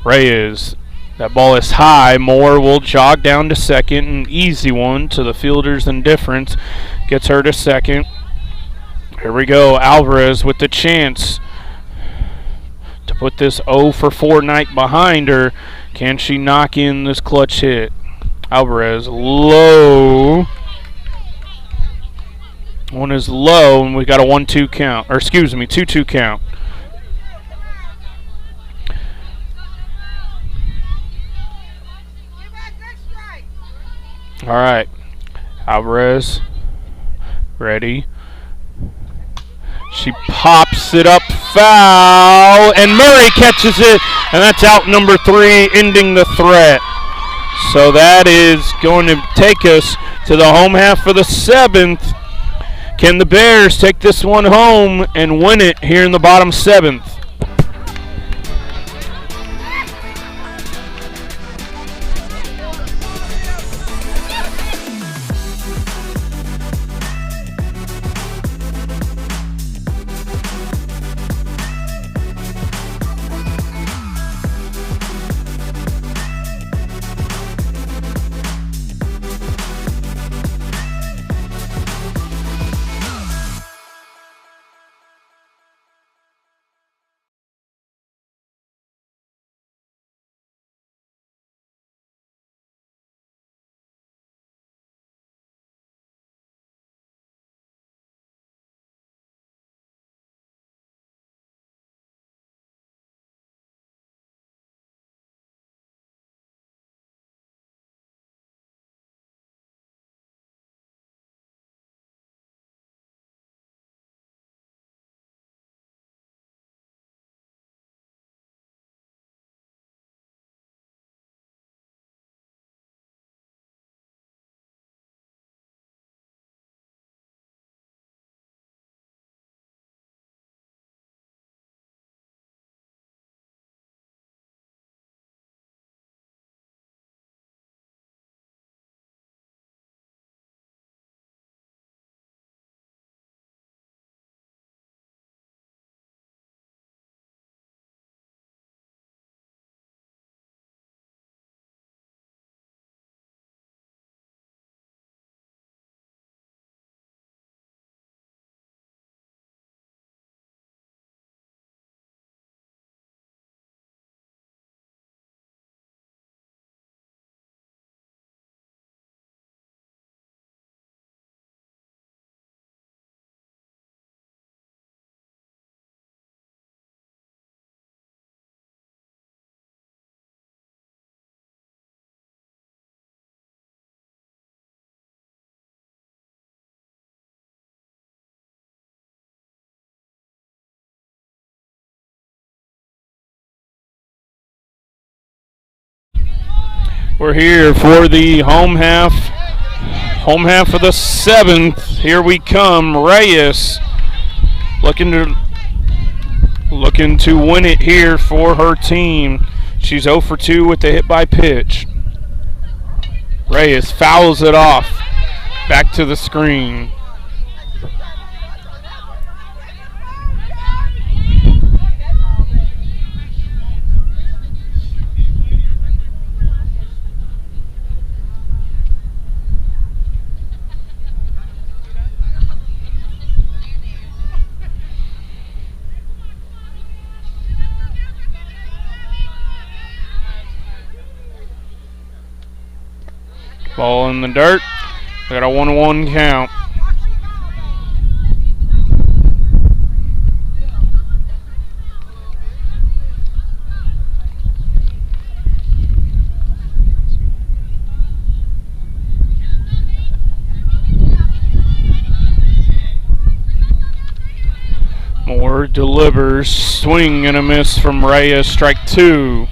Reyes, that ball is high. Moore will jog down to second. An easy one to the fielder's indifference. Gets her to second. Here we go. Alvarez with the chance to put this 0 for 4 night behind her. Can she knock in this clutch hit? Alvarez low. One is low, and we got a 1-2 count. Or excuse me, 2-2 count. All right. Alvarez. Ready. She pops it up, foul, and Murray catches it, and that's out number 3, ending the threat. So that is going to take us to the home half for the 7th. Can the Bears take this one home and win it here in the bottom 7th? We're here for the home half of the 7th. Here we come. Reyes looking to win it here for her team. She's 0 for 2 with the hit by pitch. Reyes fouls it off. Back to the screen. Ball in the dirt. We got a 1-1 count. Moore delivers. Swing and a miss from Reyes. Strike 2.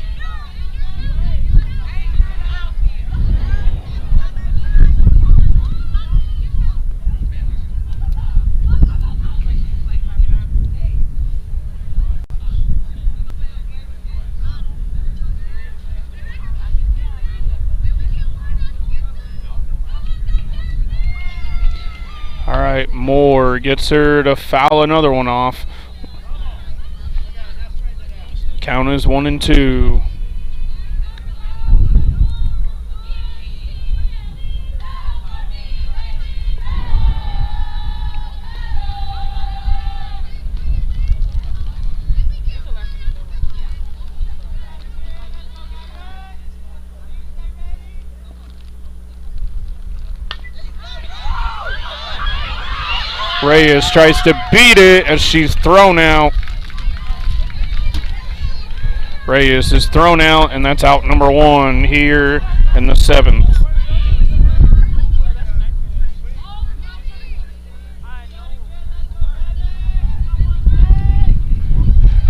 Moore gets her to foul another one off. Count is 1-2. Reyes tries to beat it as she's thrown out. Reyes is thrown out, and that's out number 1 here in the 7th.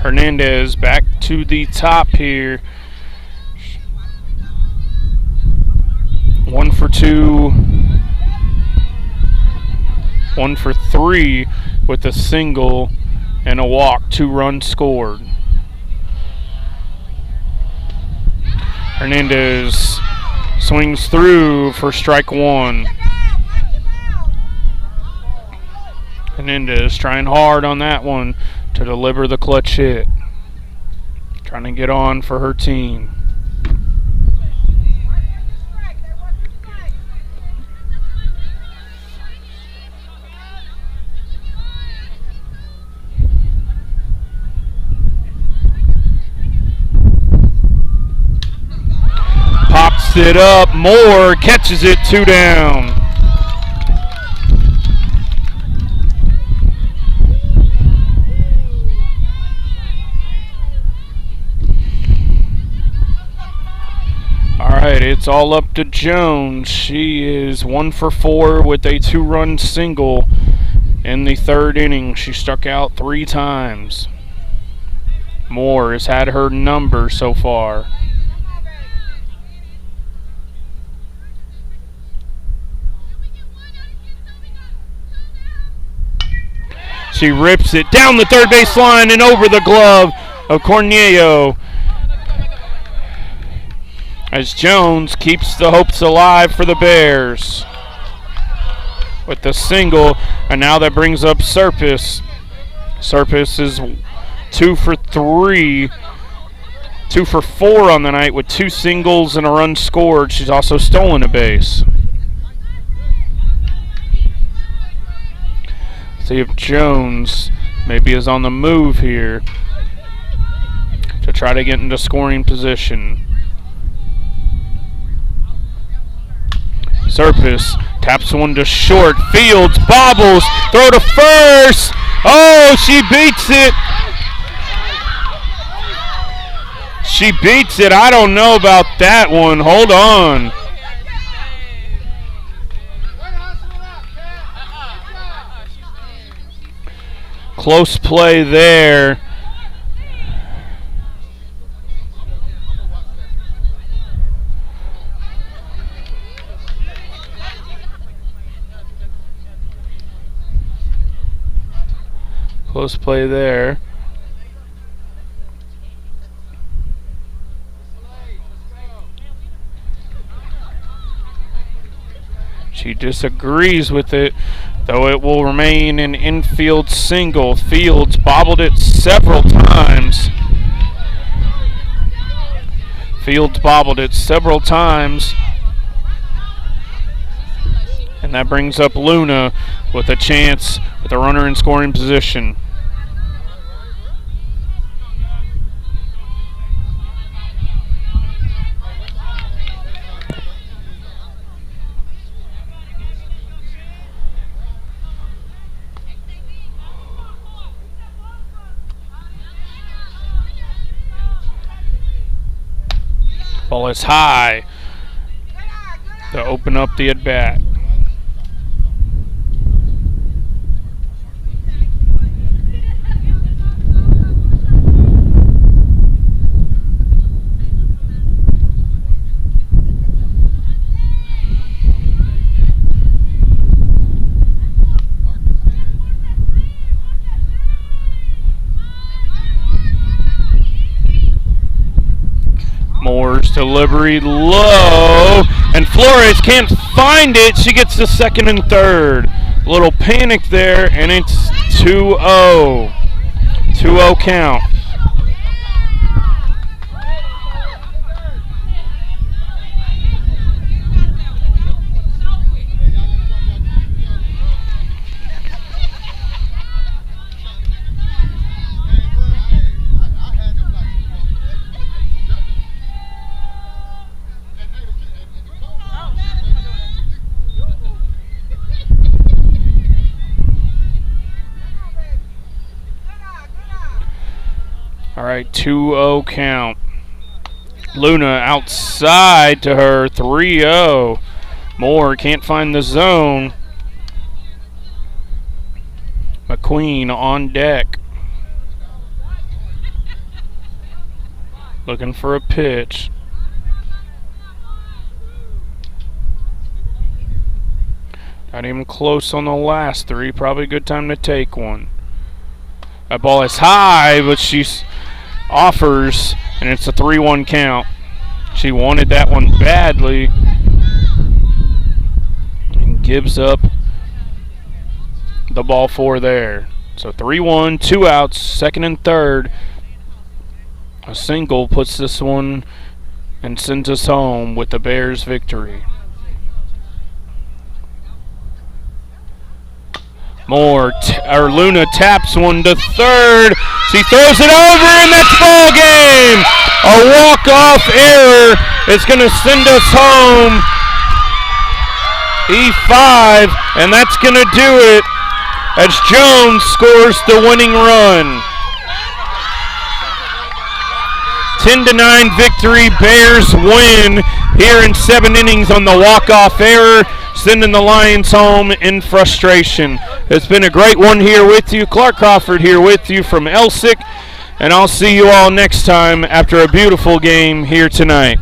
Hernandez back to the top here. 1 for 2. 1 for 3 with a single and a walk. 2 runs scored. Hernandez swings through for strike 1. Hernandez trying hard on that one to deliver the clutch hit. Trying to get on for her team. Pops it up. Moore catches it. 2 down. All right, it's all up to Jones. She is 1 for 4 with a 2-run single in the 3rd inning. She struck out 3 times. Moore has had her number so far. She rips it down the third base line and over the glove of Cornello, as Jones keeps the hopes alive for the Bears with the single, and now that brings up Serpis. Serpis is 2 for 3, 2 for 4 on the night with 2 singles and a run scored. She's also stolen a base. See if Jones maybe is on the move here to try to get into scoring position. Serpis taps one to short. Fields bobbles. Throw to first. Oh, she beats it. She beats it. I don't know about that one. Hold on. Close play there. Close play there. She disagrees with it, though it will remain an infield single. Fields bobbled it several times. Fields bobbled it several times. And that brings up Luna with a chance with a runner in scoring position. Ball is high to open up the at-bat. Moore's delivery low, and Flores can't find it. She gets the second and third. A little panic there, and it's 2-0. 2-0 count. right, 2-0 count. Luna outside to her, 3-0. Moore can't find the zone. McQueen on deck. Looking for a pitch. Not even close on the last three. Probably a good time to take one. That ball is high, but she offers, and it's a 3-1 count. She wanted that one badly and gives up the ball 4 there. So 3-1, 2 outs, second and third. A single puts this one and sends us home with the Bears' victory. Luna taps one to third. She throws it over, and that's ball game. A walk-off error is going to send us home. E5, and that's going to do it as Jones scores the winning run. 10-9 victory. Bears win here in 7 innings on the walk-off error, sending the Lions home in frustration. It's been a great one here with you. Clark Crawford here with you from Elsick, and I'll see you all next time after a beautiful game here tonight.